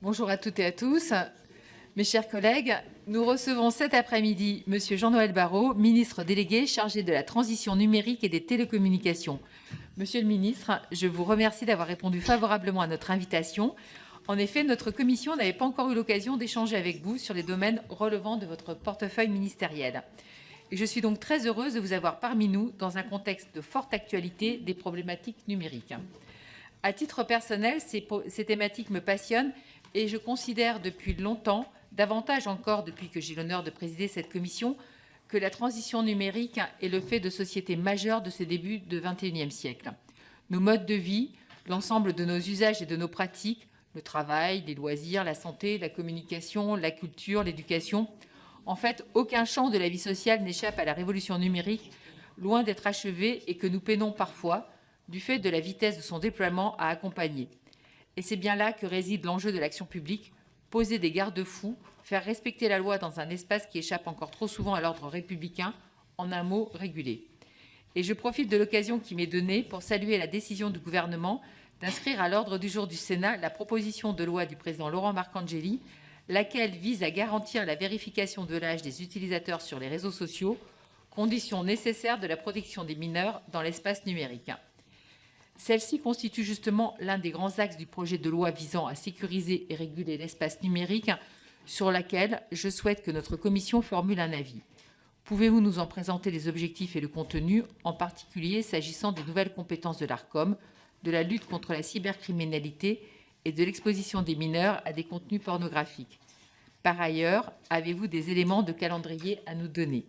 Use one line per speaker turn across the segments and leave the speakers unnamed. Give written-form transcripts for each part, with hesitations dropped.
Bonjour à toutes et à tous. Mes chers collègues, nous recevons cet après-midi Monsieur Jean-Noël Barrot, ministre délégué chargé de la transition numérique et des télécommunications. Monsieur le ministre, je vous remercie d'avoir répondu favorablement à notre invitation. En effet, notre commission n'avait pas encore eu l'occasion d'échanger avec vous sur les domaines relevant de votre portefeuille ministériel. Et je suis donc très heureuse de vous avoir parmi nous dans un contexte de forte actualité des problématiques numériques. À titre personnel, ces thématiques me passionnent et je considère depuis longtemps, davantage encore depuis que j'ai l'honneur de présider cette commission, que la transition numérique est le fait de sociétés majeures de ce début du XXIe siècle. Nos modes de vie, l'ensemble de nos usages et de nos pratiques, le travail, les loisirs, la santé, la communication, la culture, l'éducation, en fait, aucun champ de la vie sociale n'échappe à la révolution numérique, loin d'être achevé et que nous peinons parfois, du fait de la vitesse de son déploiement, à accompagner. Et c'est bien là que réside l'enjeu de l'action publique, poser des garde-fous, faire respecter la loi dans un espace qui échappe encore trop souvent à l'ordre républicain, en un mot, réguler. Et je profite de l'occasion qui m'est donnée pour saluer la décision du gouvernement d'inscrire à l'ordre du jour du Sénat la proposition de loi du président Laurent Marcangeli, laquelle vise à garantir la vérification de l'âge des utilisateurs sur les réseaux sociaux, condition nécessaire de la protection des mineurs dans l'espace numérique. Celle-ci constitue justement l'un des grands axes du projet de loi visant à sécuriser et réguler l'espace numérique, sur laquelle je souhaite que notre commission formule un avis. Pouvez-vous nous en présenter les objectifs et le contenu, en particulier s'agissant des nouvelles compétences de l'Arcom, de la lutte contre la cybercriminalité et de l'exposition des mineurs à des contenus pornographiques? Par ailleurs, avez-vous des éléments de calendrier à nous donner?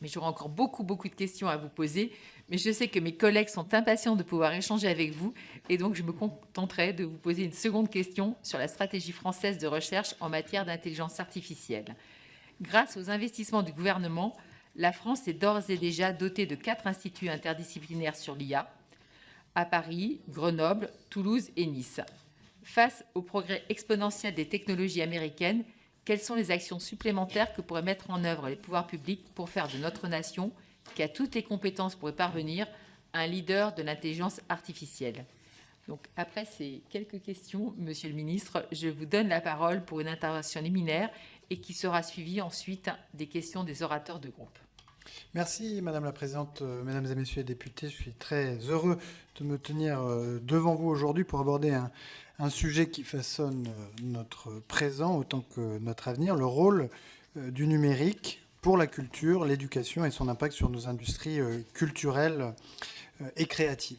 Mais j'aurai encore beaucoup de questions à vous poser. Mais je sais que mes collègues sont impatients de pouvoir échanger avec vous. Et donc, je me contenterai de vous poser une seconde question sur la stratégie française de recherche en matière d'intelligence artificielle. Grâce aux investissements du gouvernement, la France est d'ores et déjà dotée de 4 instituts interdisciplinaires sur l'IA, à Paris, Grenoble, Toulouse et Nice. Face au progrès exponentiel des technologies américaines, quelles sont les actions supplémentaires que pourraient mettre en œuvre les pouvoirs publics pour faire de notre nation, qui a toutes les compétences pour y parvenir, un leader de l'intelligence artificielle? Donc, après ces quelques questions, Monsieur le Ministre, je vous donne la parole pour une intervention liminaire et qui sera suivie ensuite des questions des orateurs de groupe.
Merci Madame la Présidente, Mesdames et Messieurs les députés. Je suis très heureux de me tenir devant vous aujourd'hui pour aborder un sujet qui façonne notre présent autant que notre avenir, le rôle du numérique pour la culture, l'éducation et son impact sur nos industries culturelles et créatives.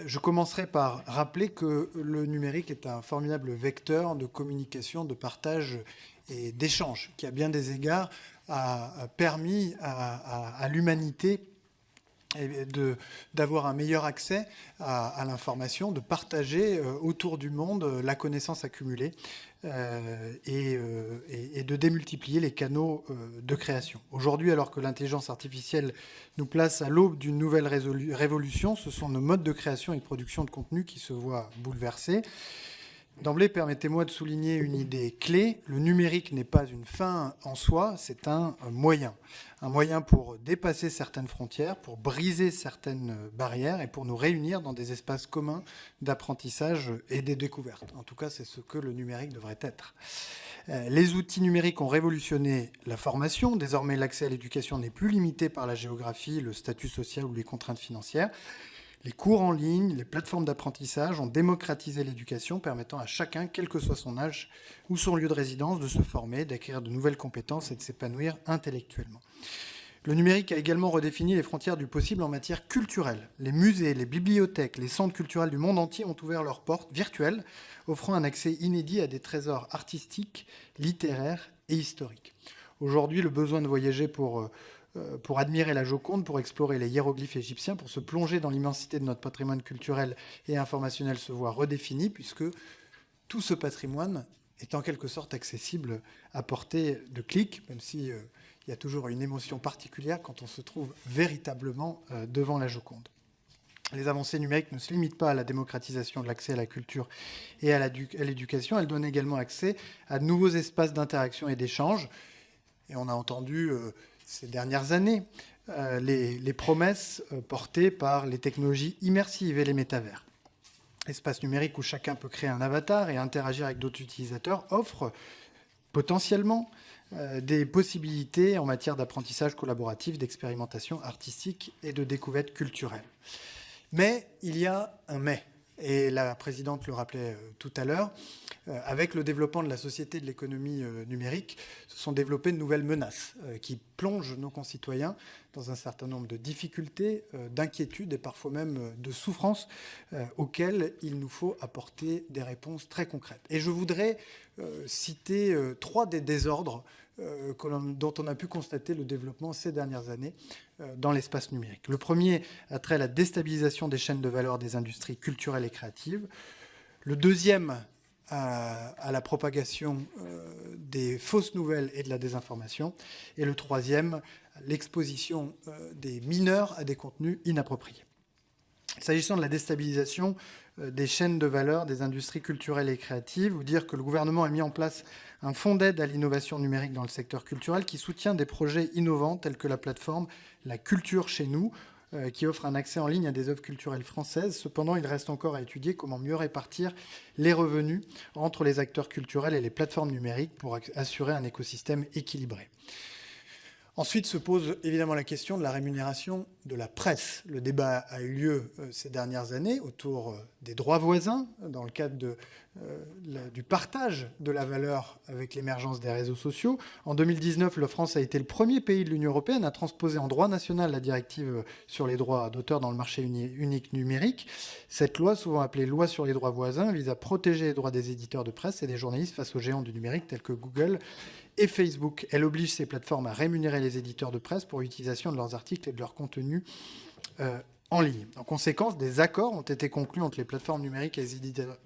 Je commencerai par rappeler que le numérique est un formidable vecteur de communication, de partage et d'échange, qui à bien des égards a permis à l'humanité d'avoir un meilleur accès à l'information, de partager autour du monde la connaissance accumulée et de démultiplier les canaux de création. Aujourd'hui, alors que l'intelligence artificielle nous place à l'aube d'une nouvelle révolution, ce sont nos modes de création et de production de contenu qui se voient bouleversés. D'emblée, permettez-moi de souligner une idée clé. Le numérique n'est pas une fin en soi, c'est un moyen. Un moyen pour dépasser certaines frontières, pour briser certaines barrières et pour nous réunir dans des espaces communs d'apprentissage et de découverte. En tout cas, c'est ce que le numérique devrait être. Les outils numériques ont révolutionné la formation. Désormais, l'accès à l'éducation n'est plus limité par la géographie, le statut social ou les contraintes financières. Les cours en ligne, les plateformes d'apprentissage ont démocratisé l'éducation, permettant à chacun, quel que soit son âge ou son lieu de résidence, de se former, d'acquérir de nouvelles compétences et de s'épanouir intellectuellement. Le numérique a également redéfini les frontières du possible en matière culturelle. Les musées, les bibliothèques, les centres culturels du monde entier ont ouvert leurs portes virtuelles, offrant un accès inédit à des trésors artistiques, littéraires et historiques. Aujourd'hui, le besoin de voyager pour admirer la Joconde, pour explorer les hiéroglyphes égyptiens, pour se plonger dans l'immensité de notre patrimoine culturel et informationnel se voit redéfini, puisque tout ce patrimoine est en quelque sorte accessible à portée de clic, même si il y a toujours une émotion particulière quand on se trouve véritablement devant la Joconde. Les avancées numériques ne se limitent pas à la démocratisation de l'accès à la culture et à l'éducation, elles donnent également accès à de nouveaux espaces d'interaction et d'échange. Et on a entendu ces dernières années les promesses portées par les technologies immersives et les métavers. espace numérique où chacun peut créer un avatar et interagir avec d'autres utilisateurs, offre potentiellement des possibilités en matière d'apprentissage collaboratif, d'expérimentation artistique et de découverte culturelle. Mais il y a un mais, et la présidente le rappelait tout à l'heure, avec le développement de la société et de l'économie numérique, se sont développées de nouvelles menaces qui plongent nos concitoyens dans un certain nombre de difficultés, d'inquiétudes et parfois même de souffrances auxquelles il nous faut apporter des réponses très concrètes. Et je voudrais citer 3 des désordres dont on a pu constater le développement ces dernières années dans l'espace numérique. Le premier a trait à la déstabilisation des chaînes de valeur des industries culturelles et créatives. Le deuxième à la propagation des fausses nouvelles et de la désinformation. Et le troisième, l'exposition des mineurs à des contenus inappropriés. S'agissant de la déstabilisation des chaînes de valeur des industries culturelles et créatives, vous dire que le gouvernement a mis en place un fonds d'aide à l'innovation numérique dans le secteur culturel qui soutient des projets innovants tels que la plateforme La Culture chez nous, qui offre un accès en ligne à des œuvres culturelles françaises. Cependant, il reste encore à étudier comment mieux répartir les revenus entre les acteurs culturels et les plateformes numériques pour assurer un écosystème équilibré. Ensuite se pose évidemment la question de la rémunération de la presse. Le débat a eu lieu ces dernières années autour des droits voisins, dans le cadre du partage de la valeur avec l'émergence des réseaux sociaux. En 2019, la France a été le premier pays de l'Union européenne à transposer en droit national la directive sur les droits d'auteur dans le marché unique numérique. Cette loi, souvent appelée loi sur les droits voisins, vise à protéger les droits des éditeurs de presse et des journalistes face aux géants du numérique tels que Google et Facebook. Elle oblige ces plateformes à rémunérer les éditeurs de presse pour l'utilisation de leurs articles et de leurs contenus en ligne. En conséquence, des accords ont été conclus entre les plateformes numériques et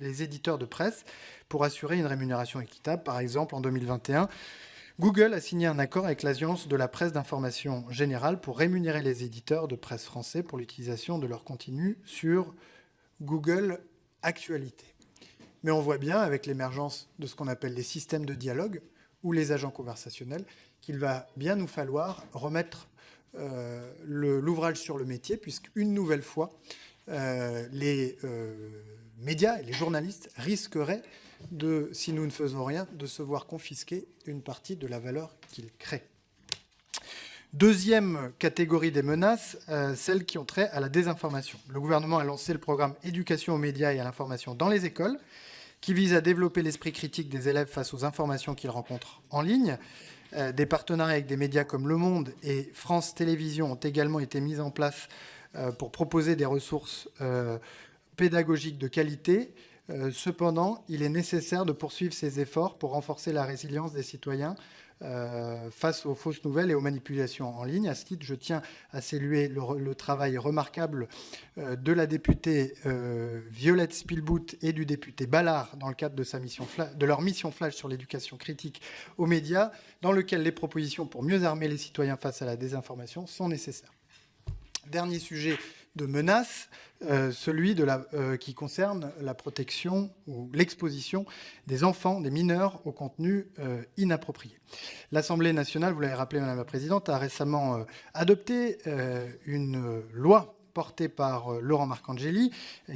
les éditeurs de presse pour assurer une rémunération équitable. Par exemple, en 2021, Google a signé un accord avec l'Alliance de la presse d'information générale pour rémunérer les éditeurs de presse français pour l'utilisation de leurs contenus sur Google Actualité. Mais on voit bien, avec l'émergence de ce qu'on appelle les systèmes de dialogue ou les agents conversationnels, qu'il va bien nous falloir remettre l'ouvrage sur le métier, puisqu'une nouvelle fois, les médias et les journalistes risqueraient, si nous ne faisons rien, de se voir confisquer une partie de la valeur qu'ils créent. Deuxième catégorie des menaces, celles qui ont trait à la désinformation. Le gouvernement a lancé le programme Éducation aux médias et à l'information dans les écoles, qui vise à développer l'esprit critique des élèves face aux informations qu'ils rencontrent en ligne. Des partenariats avec des médias comme Le Monde et France Télévisions ont également été mis en place pour proposer des ressources pédagogiques de qualité. Cependant, il est nécessaire de poursuivre ces efforts pour renforcer la résilience des citoyens face aux fausses nouvelles et aux manipulations en ligne. À ce titre, je tiens à saluer le travail remarquable de la députée Violette Spielbout et du député Ballard dans le cadre de leur mission flash sur l'éducation critique aux médias, dans lequel les propositions pour mieux armer les citoyens face à la désinformation sont nécessaires. Dernier sujet de menace, celui qui concerne la protection ou l'exposition des enfants, des mineurs, au contenu inapproprié. L'Assemblée nationale, vous l'avez rappelé, Madame la Présidente, a récemment adopté une loi portée par Laurent Marcangeli,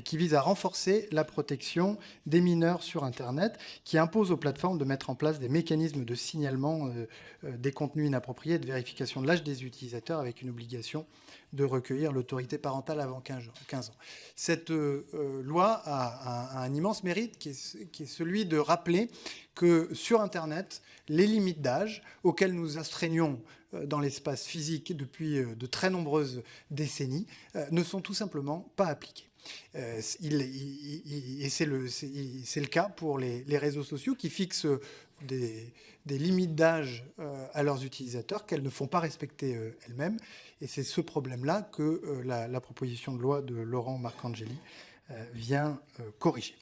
qui vise à renforcer la protection des mineurs sur Internet, qui impose aux plateformes de mettre en place des mécanismes de signalement des contenus inappropriés et de vérification de l'âge des utilisateurs avec une obligation de recueillir l'autorité parentale avant 15 ans. Cette loi a un immense mérite qui est celui de rappeler que sur Internet, les limites d'âge auxquelles nous astreignons dans l'espace physique depuis de très nombreuses décennies ne sont tout simplement pas appliquées. Et c'est le cas pour les réseaux sociaux qui fixent des limites d'âge à leurs utilisateurs qu'elles ne font pas respecter elles-mêmes. Et c'est ce problème-là que la proposition de loi de Laurent Marcangeli vient corriger.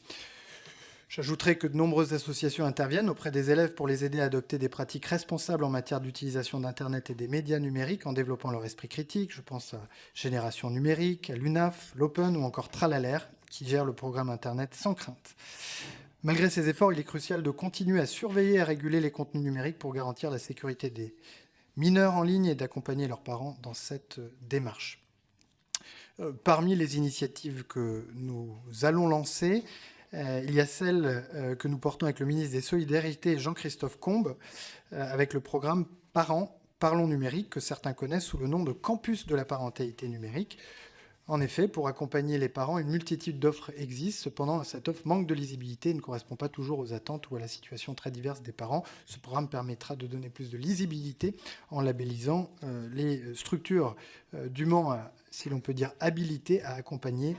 J'ajouterai que de nombreuses associations interviennent auprès des élèves pour les aider à adopter des pratiques responsables en matière d'utilisation d'Internet et des médias numériques en développant leur esprit critique. Je pense à Génération Numérique, à l'UNAF, l'Open ou encore Tralalaire, qui gère le programme Internet sans crainte. Malgré ces efforts, il est crucial de continuer à surveiller et à réguler les contenus numériques pour garantir la sécurité des mineurs en ligne et d'accompagner leurs parents dans cette démarche. Parmi les initiatives que nous allons lancer, il y a celle que nous portons avec le ministre des Solidarités, Jean-Christophe Combe, avec le programme Parents, Parlons numérique, que certains connaissent sous le nom de Campus de la parentalité numérique. En effet, pour accompagner les parents, une multitude d'offres existe. Cependant, cette offre manque de lisibilité et ne correspond pas toujours aux attentes ou à la situation très diverse des parents. Ce programme permettra de donner plus de lisibilité en labellisant les structures dûment, si l'on peut dire, habilitées à accompagner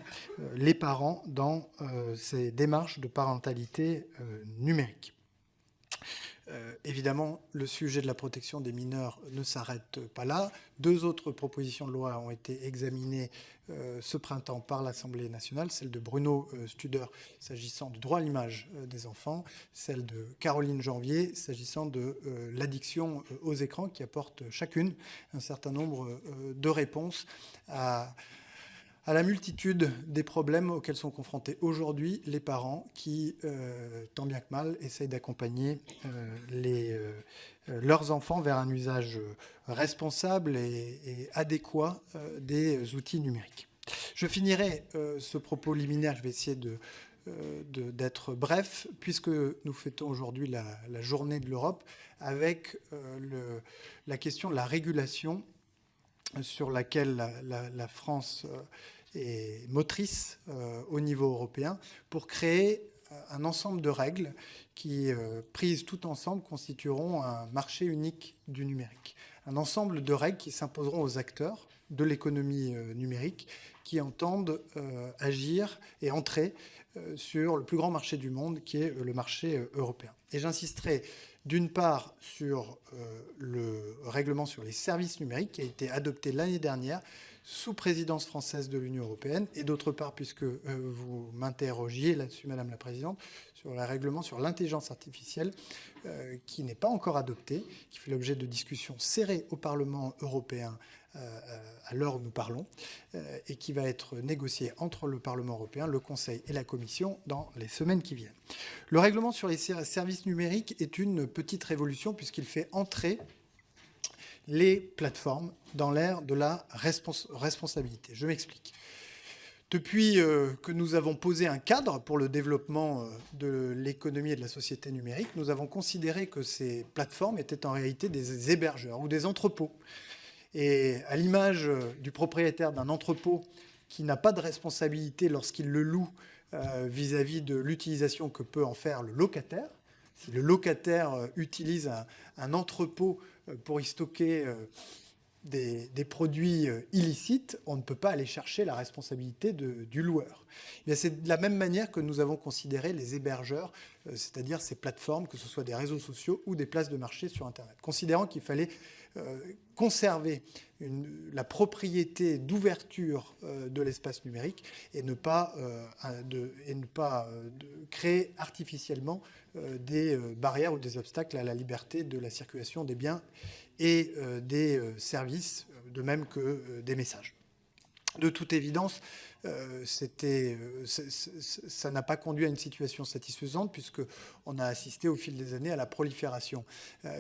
les parents dans ces démarches de parentalité numérique. Évidemment, le sujet de la protection des mineurs ne s'arrête pas là. 2 autres propositions de loi ont été examinées ce printemps par l'Assemblée nationale, celle de Bruno Studer s'agissant du droit à l'image des enfants, celle de Caroline Janvier s'agissant de l'addiction aux écrans, qui apporte chacune un certain nombre de réponses à la multitude des problèmes auxquels sont confrontés aujourd'hui les parents qui, tant bien que mal, essayent d'accompagner leurs enfants vers un usage responsable et adéquat des outils numériques. Je finirai ce propos liminaire, je vais essayer d'être bref, puisque nous fêtons aujourd'hui la journée de l'Europe, avec la question de la régulation sur laquelle la France est motrice au niveau européen pour créer un ensemble de règles qui, prises tout ensemble, constitueront un marché unique du numérique. Un ensemble de règles qui s'imposeront aux acteurs de l'économie numérique qui entendent agir et entrer sur le plus grand marché du monde, qui est le marché européen. Et j'insisterai d'une part sur le règlement sur les services numériques qui a été adopté l'année dernière sous présidence française de l'Union européenne, et d'autre part, puisque vous m'interrogiez là-dessus, Madame la Présidente, sur le règlement sur l'intelligence artificielle, qui n'est pas encore adopté, qui fait l'objet de discussions serrées au Parlement européen à l'heure où nous parlons, et qui va être négocié entre le Parlement européen, le Conseil et la Commission dans les semaines qui viennent. Le règlement sur les services numériques est une petite révolution, puisqu'il fait entrer les plateformes dans l'ère de la responsabilité. Je m'explique. Depuis que nous avons posé un cadre pour le développement de l'économie et de la société numérique, nous avons considéré que ces plateformes étaient en réalité des hébergeurs ou des entrepôts. Et à l'image du propriétaire d'un entrepôt qui n'a pas de responsabilité lorsqu'il le loue vis-à-vis de l'utilisation que peut en faire le locataire, si le locataire utilise un entrepôt pour y stocker des produits illicites, on ne peut pas aller chercher la responsabilité du loueur. C'est de la même manière que nous avons considéré les hébergeurs, c'est-à-dire ces plateformes, que ce soit des réseaux sociaux ou des places de marché sur Internet, considérant qu'il fallait conserver la propriété d'ouverture de l'espace numérique et ne pas créer artificiellement des barrières ou des obstacles à la liberté de la circulation des biens et des services, de même que des messages. De toute évidence, ça n'a pas conduit à une situation satisfaisante, puisqu'on a assisté au fil des années à la prolifération,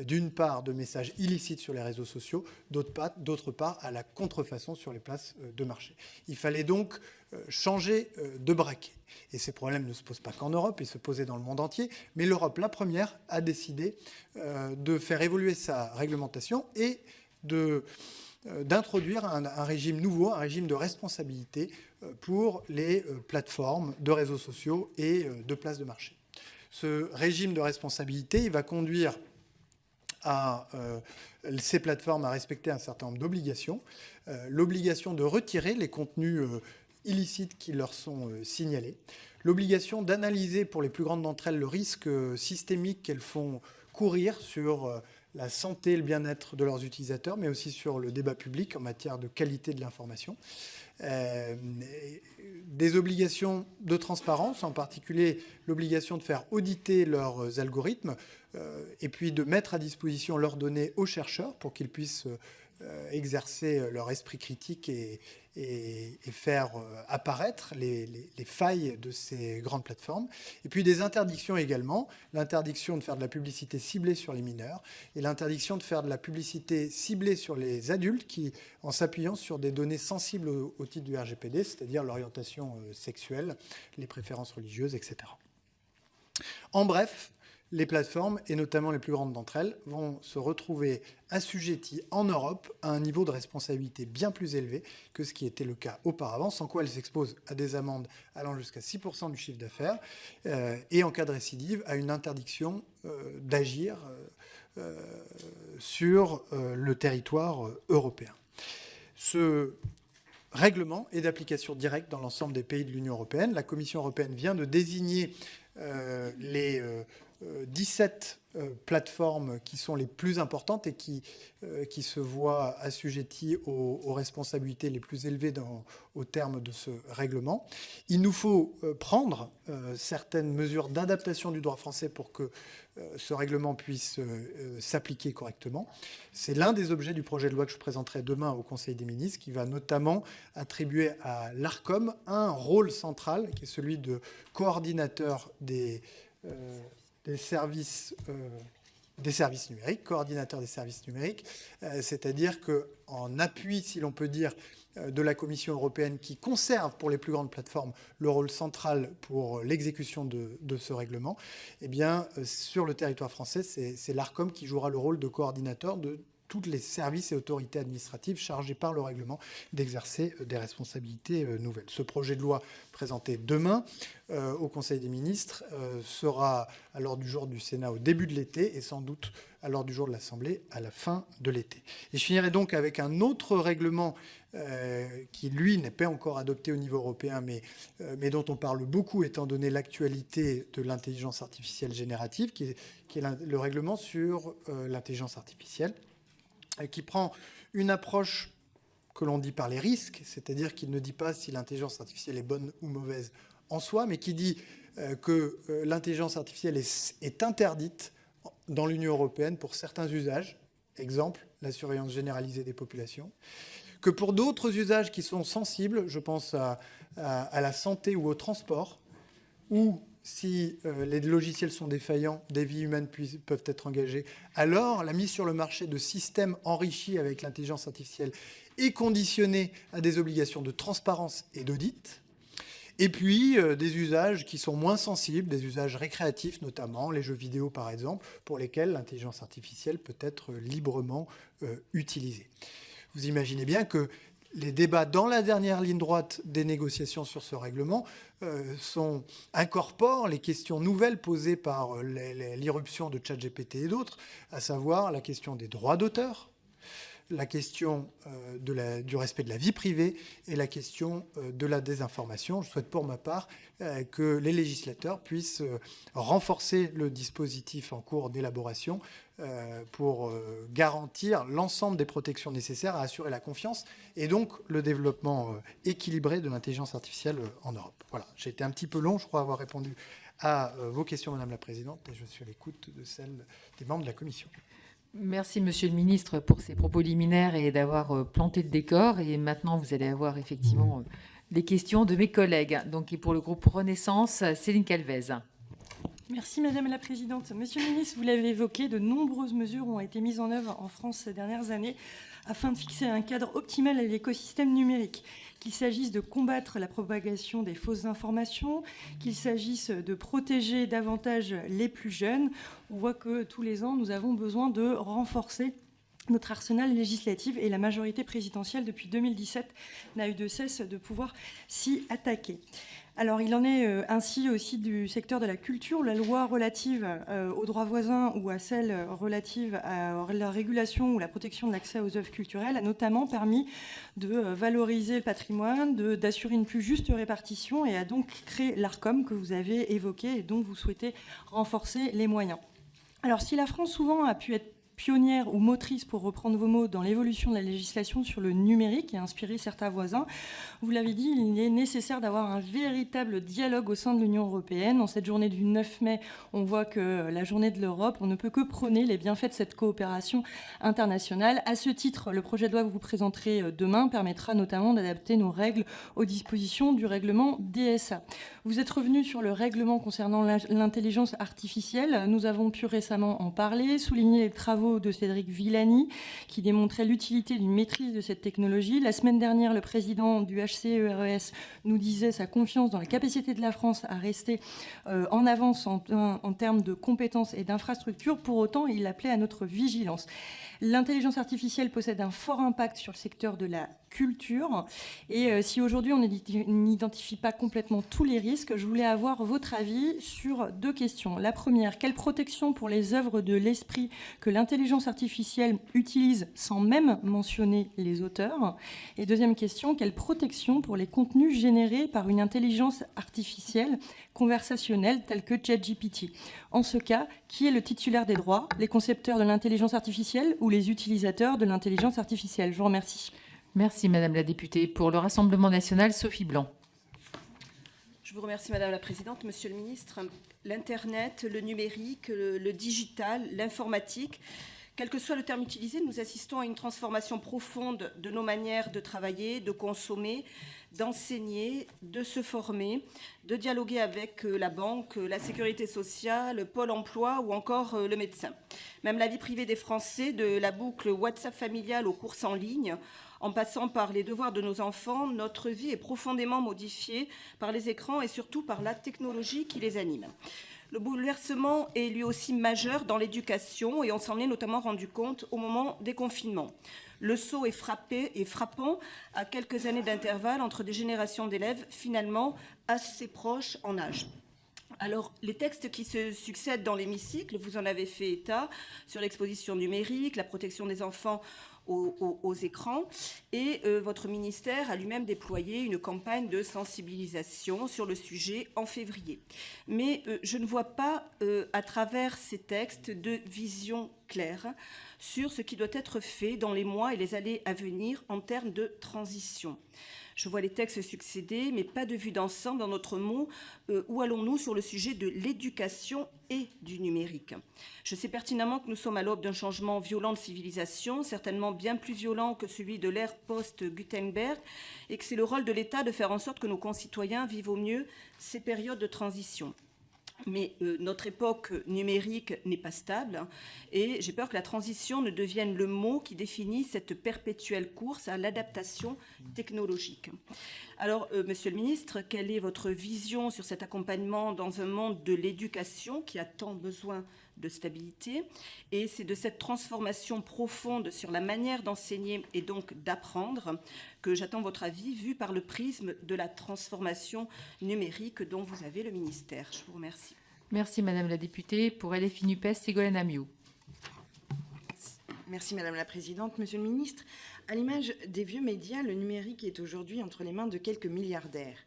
d'une part, de messages illicites sur les réseaux sociaux, d'autre part, à la contrefaçon sur les places de marché. Il fallait donc changer de braquet. Et ces problèmes ne se posent pas qu'en Europe, ils se posaient dans le monde entier. Mais l'Europe, la première, a décidé de faire évoluer sa réglementation et d'introduire un régime nouveau, un régime de responsabilité pour les plateformes de réseaux sociaux et de places de marché. Ce régime de responsabilité, il va conduire ces plateformes à respecter un certain nombre d'obligations. L'obligation de retirer les contenus illicites qui leur sont signalés. L'obligation d'analyser pour les plus grandes d'entre elles le risque systémique qu'elles font courir sur la santé et le bien-être de leurs utilisateurs, mais aussi sur le débat public en matière de qualité de l'information. Des obligations de transparence, en particulier l'obligation de faire auditer leurs algorithmes et puis de mettre à disposition leurs données aux chercheurs pour qu'ils puissent exercer leur esprit critique et faire apparaître les failles de ces grandes plateformes. Et puis des interdictions également, l'interdiction de faire de la publicité ciblée sur les mineurs et l'interdiction de faire de la publicité ciblée sur les adultes qui, en s'appuyant sur des données sensibles au titre du RGPD, c'est-à-dire l'orientation sexuelle, les préférences religieuses, etc. En bref, les plateformes, et notamment les plus grandes d'entre elles, vont se retrouver assujetties en Europe à un niveau de responsabilité bien plus élevé que ce qui était le cas auparavant, sans quoi elles s'exposent à des amendes allant jusqu'à 6% du chiffre d'affaires et, en cas de récidive, à une interdiction d'agir sur le territoire européen. Ce règlement est d'application directe dans l'ensemble des pays de l'Union européenne. La Commission européenne vient de désigner les 17 plateformes qui sont les plus importantes et qui se voient assujetties aux responsabilités les plus élevées au terme de ce règlement. Il nous faut prendre certaines mesures d'adaptation du droit français pour que ce règlement puisse s'appliquer correctement. C'est l'un des objets du projet de loi que je présenterai demain au Conseil des ministres, qui va notamment attribuer à l'Arcom un rôle central, qui est celui de coordinateur des services numériques, coordinateur des services numériques, c'est-à-dire qu'en appui, si l'on peut dire, de la Commission européenne qui conserve pour les plus grandes plateformes le rôle central pour l'exécution de ce règlement, eh bien, sur le territoire français, c'est l'Arcom qui jouera le rôle de coordinateur de tous les services et autorités administratives chargés par le règlement d'exercer des responsabilités nouvelles. Ce projet de loi présenté demain au Conseil des ministres sera à l'ordre du jour du Sénat au début de l'été et sans doute à l'ordre du jour de l'Assemblée à la fin de l'été. Et je finirai donc avec un autre règlement qui, lui, n'est pas encore adopté au niveau européen, mais dont on parle beaucoup étant donné l'actualité de l'intelligence artificielle générative, qui est le règlement sur l'intelligence artificielle, qui prend une approche que l'on dit par les risques, c'est-à-dire qu'il ne dit pas si l'intelligence artificielle est bonne ou mauvaise en soi, mais qui dit que l'intelligence artificielle est interdite dans l'Union européenne pour certains usages, exemple la surveillance généralisée des populations, que pour d'autres usages qui sont sensibles, je pense à la santé ou au transport, ou si les logiciels sont défaillants, des vies humaines peuvent être engagées, alors la mise sur le marché de systèmes enrichis avec l'intelligence artificielle est conditionnée à des obligations de transparence et d'audit. Et puis, des usages qui sont moins sensibles, des usages récréatifs notamment, les jeux vidéo par exemple, pour lesquels l'intelligence artificielle peut être librement utilisée. Vous imaginez bien que les débats dans la dernière ligne droite des négociations sur ce règlement incorporent les questions nouvelles posées par l'irruption de ChatGPT et d'autres, à savoir la question des droits d'auteur, la question du respect de la vie privée et la question de la désinformation. Je souhaite pour ma part que les législateurs puissent renforcer le dispositif en cours d'élaboration pour garantir l'ensemble des protections nécessaires à assurer la confiance et donc le développement équilibré de l'intelligence artificielle en Europe. Voilà, j'ai été un petit peu long, je crois avoir répondu à vos questions, Madame la Présidente, et je suis à l'écoute de celles des membres de la Commission.
Merci, Monsieur le Ministre, pour ces propos liminaires et d'avoir planté le décor. Et maintenant, vous allez avoir effectivement les questions de mes collègues. Donc, et pour le groupe Renaissance, Céline Calvez.
Merci Madame la Présidente. Monsieur le Ministre, vous l'avez évoqué, de nombreuses mesures ont été mises en œuvre en France ces dernières années afin de fixer un cadre optimal à l'écosystème numérique. Qu'il s'agisse de combattre la propagation des fausses informations, qu'il s'agisse de protéger davantage les plus jeunes, on voit que tous les ans, nous avons besoin de renforcer notre arsenal législatif et la majorité présidentielle, depuis 2017, n'a eu de cesse de pouvoir s'y attaquer. Alors, il en est ainsi aussi du secteur de la culture. La loi relative aux droits voisins ou à celle relative à la régulation ou la protection de l'accès aux œuvres culturelles a notamment permis de valoriser le patrimoine, d'assurer une plus juste répartition et a donc créé l'Arcom que vous avez évoqué et dont vous souhaitez renforcer les moyens. Alors, si la France souvent a pu être pionnière ou motrice, pour reprendre vos mots, dans l'évolution de la législation sur le numérique et inspirer certains voisins. Vous l'avez dit, il est nécessaire d'avoir un véritable dialogue au sein de l'Union européenne. En cette journée du 9 mai, on voit que la journée de l'Europe, on ne peut que prôner les bienfaits de cette coopération internationale. À ce titre, le projet de loi que vous présenterez demain permettra notamment d'adapter nos règles aux dispositions du règlement DSA. Vous êtes revenu sur le règlement concernant l'intelligence artificielle. Nous avons pu récemment en parler, souligner les travaux de Cédric Villani qui démontraient l'utilité d'une maîtrise de cette technologie. La semaine dernière, le président du HCERES nous disait sa confiance dans la capacité de la France à rester en avance en termes de compétences et d'infrastructures. Pour autant, il appelait à notre vigilance. L'intelligence artificielle possède un fort impact sur le secteur de la culture. Et si aujourd'hui on n'identifie pas complètement tous les risques, je voulais avoir votre avis sur deux questions. La première, quelle protection pour les œuvres de l'esprit que l'intelligence artificielle utilise sans même mentionner les auteurs? Et deuxième question, quelle protection pour les contenus générés par une intelligence artificielle conversationnelle telle que ChatGPT? En ce cas, qui est le titulaire des droits, les concepteurs de l'intelligence artificielle ou les utilisateurs de l'intelligence artificielle? Je vous remercie.
Merci, Madame la députée. Pour le Rassemblement national, Sophie Blanc.
Je vous remercie, Madame la Présidente. Monsieur le Ministre, l'Internet, le numérique, le digital, l'informatique, quel que soit le terme utilisé, nous assistons à une transformation profonde de nos manières de travailler, de consommer, d'enseigner, de se former, de dialoguer avec la banque, la sécurité sociale, Pôle emploi ou encore le médecin. Même la vie privée des Français, de la boucle WhatsApp familiale aux courses en ligne, en passant par les devoirs de nos enfants, notre vie est profondément modifiée par les écrans et surtout par la technologie qui les anime. Le bouleversement est lui aussi majeur dans l'éducation et on s'en est notamment rendu compte au moment des confinements. Le saut est frappant à quelques années d'intervalle entre des générations d'élèves finalement assez proches en âge. Alors, les textes qui se succèdent dans l'hémicycle, vous en avez fait état, sur l'exposition numérique, la protection des enfants aux écrans, et votre ministère a lui-même déployé une campagne de sensibilisation sur le sujet en février. Mais je ne vois pas, à travers ces textes, de vision claire sur ce qui doit être fait dans les mois et les années à venir en termes de transition. Je vois les textes succéder, mais pas de vue d'ensemble dans notre mot. Où allons-nous sur le sujet de l'éducation et du numérique? Je sais pertinemment que nous sommes à l'aube d'un changement violent de civilisation, certainement bien plus violent que celui de l'ère post-Gutenberg, et que c'est le rôle de l'État de faire en sorte que nos concitoyens vivent au mieux ces périodes de transition. Mais notre époque numérique n'est pas stable et j'ai peur que la transition ne devienne le mot qui définit cette perpétuelle course à l'adaptation technologique. Alors, Monsieur le Ministre, quelle est votre vision sur cet accompagnement dans un monde de l'éducation qui a tant besoin de stabilité? Et c'est de cette transformation profonde sur la manière d'enseigner et donc d'apprendre que j'attends votre avis, vu par le prisme de la transformation numérique dont vous avez le ministère. Je vous remercie.
Merci, Madame la députée. Pour LFI NUPES, Ségolène Amiot.
Merci, Madame la Présidente. Monsieur le Ministre, à l'image des vieux médias, le numérique est aujourd'hui entre les mains de quelques milliardaires.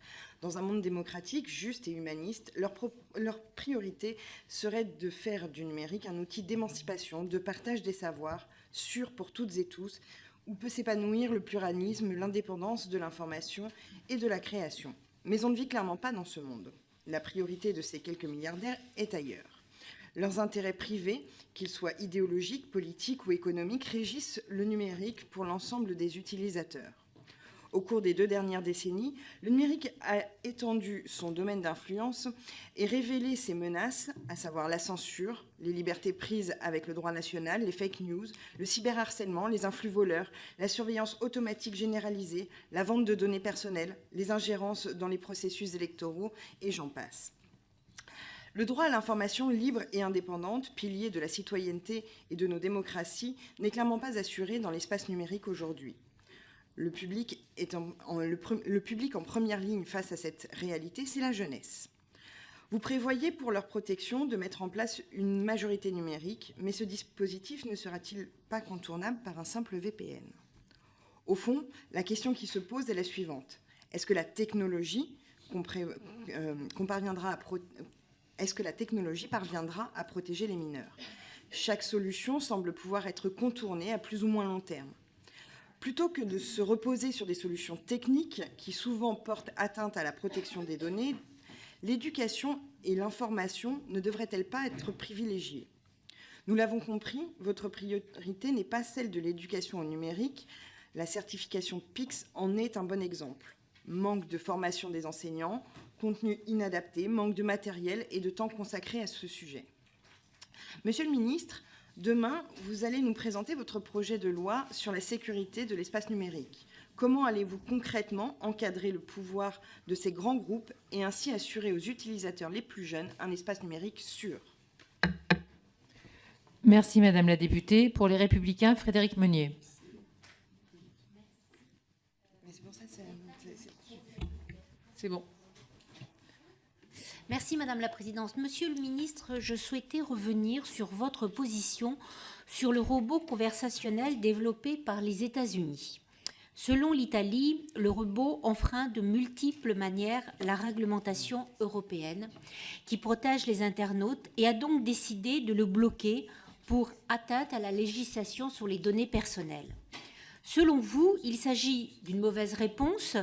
Dans un monde démocratique, juste et humaniste, leur priorité serait de faire du numérique un outil d'émancipation, de partage des savoirs, sûr pour toutes et tous, où peut s'épanouir le pluralisme, l'indépendance de l'information et de la création. Mais on ne vit clairement pas dans ce monde. La priorité de ces quelques milliardaires est ailleurs. Leurs intérêts privés, qu'ils soient idéologiques, politiques ou économiques, régissent le numérique pour l'ensemble des utilisateurs. Au cours des 2 dernières décennies, le numérique a étendu son domaine d'influence et révélé ses menaces, à savoir la censure, les libertés prises avec le droit national, les fake news, le cyberharcèlement, les influx voleurs, la surveillance automatique généralisée, la vente de données personnelles, les ingérences dans les processus électoraux, et j'en passe. Le droit à l'information libre et indépendante, pilier de la citoyenneté et de nos démocraties, n'est clairement pas assuré dans l'espace numérique aujourd'hui. Le public en première ligne face à cette réalité, c'est la jeunesse. Vous prévoyez pour leur protection de mettre en place une majorité numérique, mais ce dispositif ne sera-t-il pas contournable par un simple VPN? Au fond, la question qui se pose est la suivante. Est-ce que la technologie parviendra à protéger les mineurs? Chaque solution semble pouvoir être contournée à plus ou moins long terme. Plutôt que de se reposer sur des solutions techniques qui souvent portent atteinte à la protection des données, l'éducation et l'information ne devraient-elles pas être privilégiées ? Nous l'avons compris, votre priorité n'est pas celle de l'éducation au numérique. La certification PICS en est un bon exemple. Manque de formation des enseignants, contenu inadapté, manque de matériel et de temps consacré à ce sujet. Monsieur le ministre, demain, vous allez nous présenter votre projet de loi sur la sécurité de l'espace numérique. Comment allez-vous concrètement encadrer le pouvoir de ces grands groupes et ainsi assurer aux utilisateurs les plus jeunes un espace numérique sûr ?
Merci, Madame la députée. Pour les Républicains, Frédéric Meunier. C'est bon.
Merci Madame la Présidente. Monsieur le Ministre, je souhaitais revenir sur votre position sur le robot conversationnel développé par les États-Unis. Selon l'Italie, le robot enfreint de multiples manières la réglementation européenne qui protège les internautes et a donc décidé de le bloquer pour atteinte à la législation sur les données personnelles. Selon vous, il s'agit d'une mauvaise réponse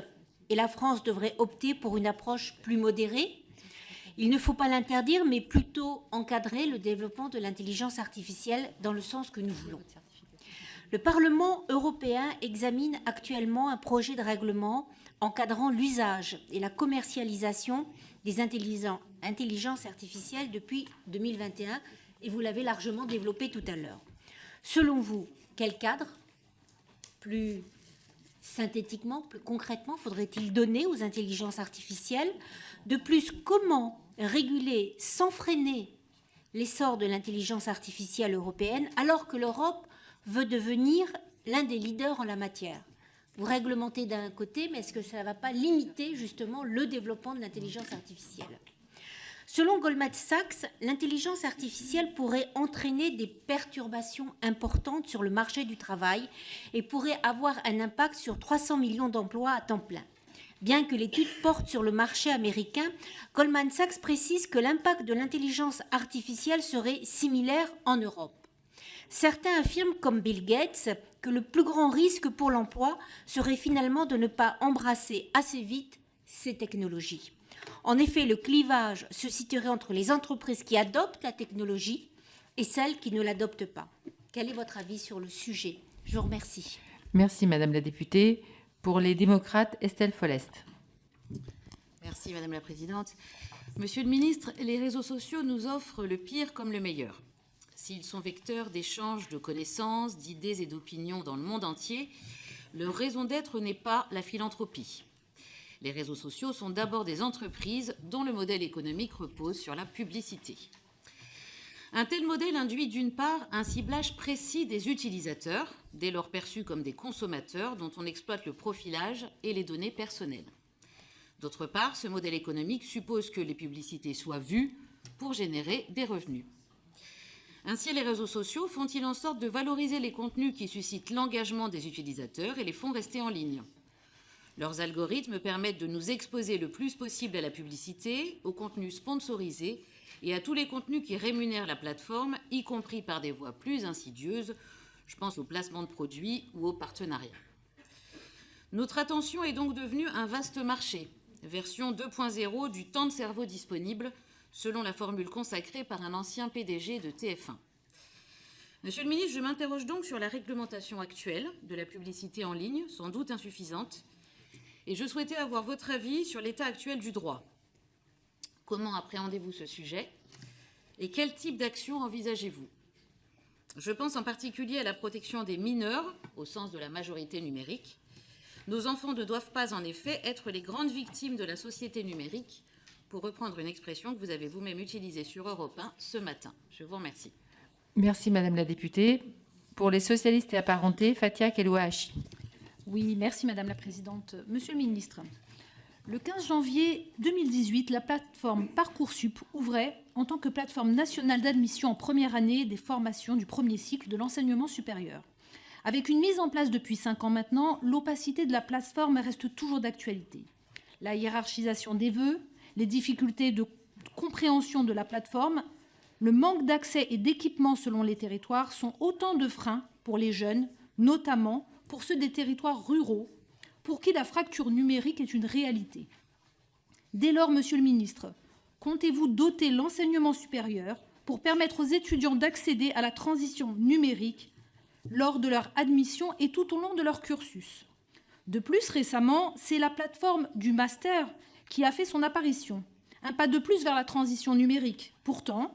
et la France devrait opter pour une approche plus modérée. Il ne faut pas l'interdire, mais plutôt encadrer le développement de l'intelligence artificielle dans le sens que nous voulons. Le Parlement européen examine actuellement un projet de règlement encadrant l'usage et la commercialisation des intelligences artificielles depuis 2021, et vous l'avez largement développé tout à l'heure. Selon vous, quel cadre, plus synthétiquement, plus concrètement, faudrait-il donner aux intelligences artificielles? De plus, comment réguler sans freiner l'essor de l'intelligence artificielle européenne alors que l'Europe veut devenir l'un des leaders en la matière? Vous réglementez d'un côté, mais est-ce que ça ne va pas limiter justement le développement de l'intelligence artificielle? Selon Goldman Sachs, l'intelligence artificielle pourrait entraîner des perturbations importantes sur le marché du travail et pourrait avoir un impact sur 300 millions d'emplois à temps plein. Bien que l'étude porte sur le marché américain, Goldman Sachs précise que l'impact de l'intelligence artificielle serait similaire en Europe. Certains affirment, comme Bill Gates, que le plus grand risque pour l'emploi serait finalement de ne pas embrasser assez vite ces technologies. En effet, le clivage se situerait entre les entreprises qui adoptent la technologie et celles qui ne l'adoptent pas. Quel est votre avis sur le sujet? Je vous remercie.
Merci, Madame la députée. Pour les démocrates, Estelle Follest.
Merci, Madame la Présidente. Monsieur le Ministre, les réseaux sociaux nous offrent le pire comme le meilleur. S'ils sont vecteurs d'échanges de connaissances, d'idées et d'opinions dans le monde entier, leur raison d'être n'est pas la philanthropie. Les réseaux sociaux sont d'abord des entreprises dont le modèle économique repose sur la publicité. Un tel modèle induit d'une part un ciblage précis des utilisateurs, dès lors perçus comme des consommateurs dont on exploite le profilage et les données personnelles. D'autre part, ce modèle économique suppose que les publicités soient vues pour générer des revenus. Ainsi, les réseaux sociaux font-ils en sorte de valoriser les contenus qui suscitent l'engagement des utilisateurs et les font rester en ligne. Leurs algorithmes permettent de nous exposer le plus possible à la publicité, aux contenus sponsorisés et à tous les contenus qui rémunèrent la plateforme, y compris par des voies plus insidieuses. Je pense au placement de produits ou aux partenariats. Notre attention est donc devenue un vaste marché, version 2.0 du temps de cerveau disponible, selon la formule consacrée par un ancien PDG de TF1. Monsieur le ministre, je m'interroge donc sur la réglementation actuelle de la publicité en ligne, sans doute insuffisante, et je souhaitais avoir votre avis sur l'état actuel du droit. Comment appréhendez-vous ce sujet et quel type d'action envisagez-vous? Je pense en particulier à la protection des mineurs, au sens de la majorité numérique. Nos enfants ne doivent pas, en effet, être les grandes victimes de la société numérique, pour reprendre une expression que vous avez vous-même utilisée sur Europe 1 ce matin. Je vous remercie.
Merci, Madame la députée. Pour les socialistes et apparentés, Fatia Kelouachi.
Oui, merci Madame la Présidente. Monsieur le Ministre, le 15 janvier 2018, la plateforme Parcoursup ouvrait en tant que plateforme nationale d'admission en première année des formations du premier cycle de l'enseignement supérieur. Avec une mise en place depuis 5 ans maintenant, l'opacité de la plateforme reste toujours d'actualité. La hiérarchisation des vœux, les difficultés de compréhension de la plateforme Le manque d'accès et d'équipement selon les territoires sont autant de freins pour les jeunes, notamment pour ceux des territoires ruraux, pour qui la fracture numérique est une réalité. Dès lors, Monsieur le ministre, comptez-vous doter l'enseignement supérieur pour permettre aux étudiants d'accéder à la transition numérique lors de leur admission et tout au long de leur cursus? De plus, récemment, c'est la plateforme du master qui a fait son apparition. Un pas de plus vers la transition numérique. Pourtant,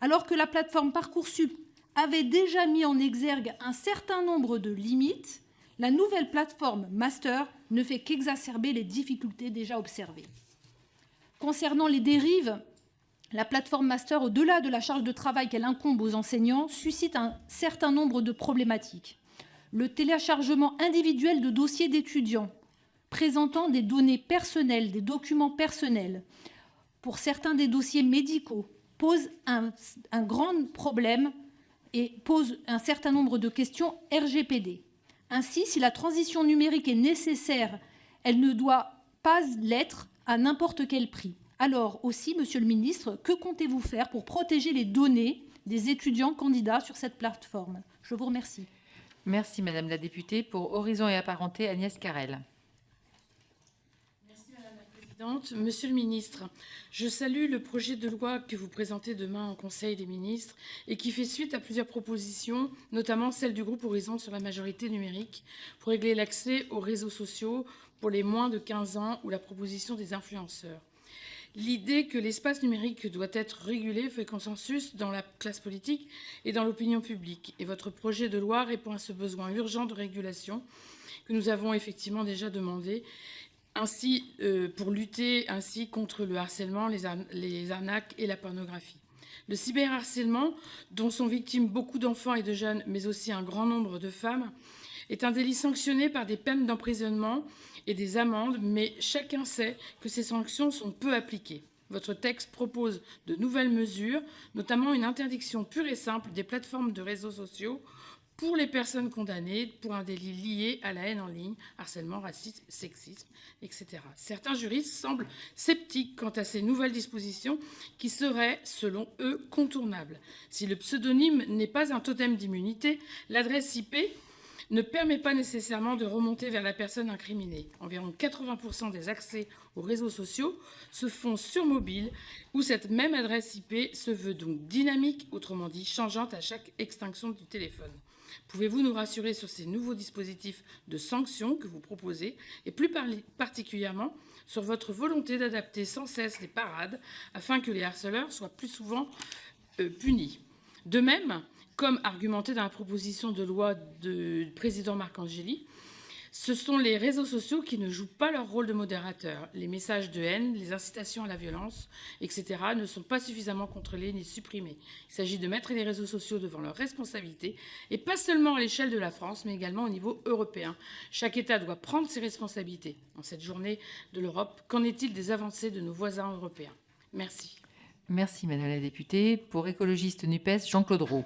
alors que la plateforme Parcoursup avait déjà mis en exergue un certain nombre de limites, la nouvelle plateforme master ne fait qu'exacerber les difficultés déjà observées. Concernant les dérives, la plateforme master, au-delà de la charge de travail qu'elle incombe aux enseignants, suscite un certain nombre de problématiques. Le téléchargement individuel de dossiers d'étudiants présentant des données personnelles, des documents personnels, pour certains des dossiers médicaux, pose un grand problème et pose un certain nombre de questions RGPD. Ainsi, si la transition numérique est nécessaire, elle ne doit pas l'être à n'importe quel prix. Alors aussi, Monsieur le ministre, que comptez-vous faire pour protéger les données des étudiants candidats sur cette plateforme? Je vous remercie.
Merci, Madame la députée. Pour Horizon et Apparentés, Agnès Carrel.
Merci, Madame la Présidente. Monsieur le ministre, je salue le projet de loi que vous présentez demain au Conseil des ministres et qui fait suite à plusieurs propositions, notamment celle du groupe Horizon sur la majorité numérique, pour régler l'accès aux réseaux sociaux pour les moins de 15 ans ou la proposition des influenceurs. L'idée que l'espace numérique doit être régulé fait consensus dans la classe politique et dans l'opinion publique. Et votre projet de loi répond à ce besoin urgent de régulation que nous avons effectivement déjà demandé, ainsi pour lutter ainsi contre le harcèlement, les arnaques et la pornographie. Le cyberharcèlement, dont sont victimes beaucoup d'enfants et de jeunes, mais aussi un grand nombre de femmes, est un délit sanctionné par des peines d'emprisonnement et des amendes, mais chacun sait que ces sanctions sont peu appliquées. Votre texte propose de nouvelles mesures, notamment une interdiction pure et simple des plateformes de réseaux sociaux pour les personnes condamnées pour un délit lié à la haine en ligne, harcèlement, racisme, sexisme, etc. Certains juristes semblent sceptiques quant à ces nouvelles dispositions qui seraient, selon eux, contournables. Si le pseudonyme n'est pas un totem d'immunité, l'adresse IP ne permet pas nécessairement de remonter vers la personne incriminée. Environ 80% des accès aux réseaux sociaux se font sur mobile, où cette même adresse IP se veut donc dynamique, autrement dit changeante à chaque extinction du téléphone. Pouvez-vous nous rassurer sur ces nouveaux dispositifs de sanctions que vous proposez, et plus particulièrement sur votre volonté d'adapter sans cesse les parades afin que les harceleurs soient plus souvent punis? De même, comme argumenté dans la proposition de loi du président Marcangeli, ce sont les réseaux sociaux qui ne jouent pas leur rôle de modérateur. Les messages de haine, les incitations à la violence, etc. ne sont pas suffisamment contrôlés ni supprimés. Il s'agit de mettre les réseaux sociaux devant leurs responsabilités, et pas seulement à l'échelle de la France, mais également au niveau européen. Chaque État doit prendre ses responsabilités. En cette journée de l'Europe, qu'en est-il des avancées de nos voisins européens? Merci.
Merci, Madame la députée. Pour Écologiste NUPES, Jean-Claude Roux.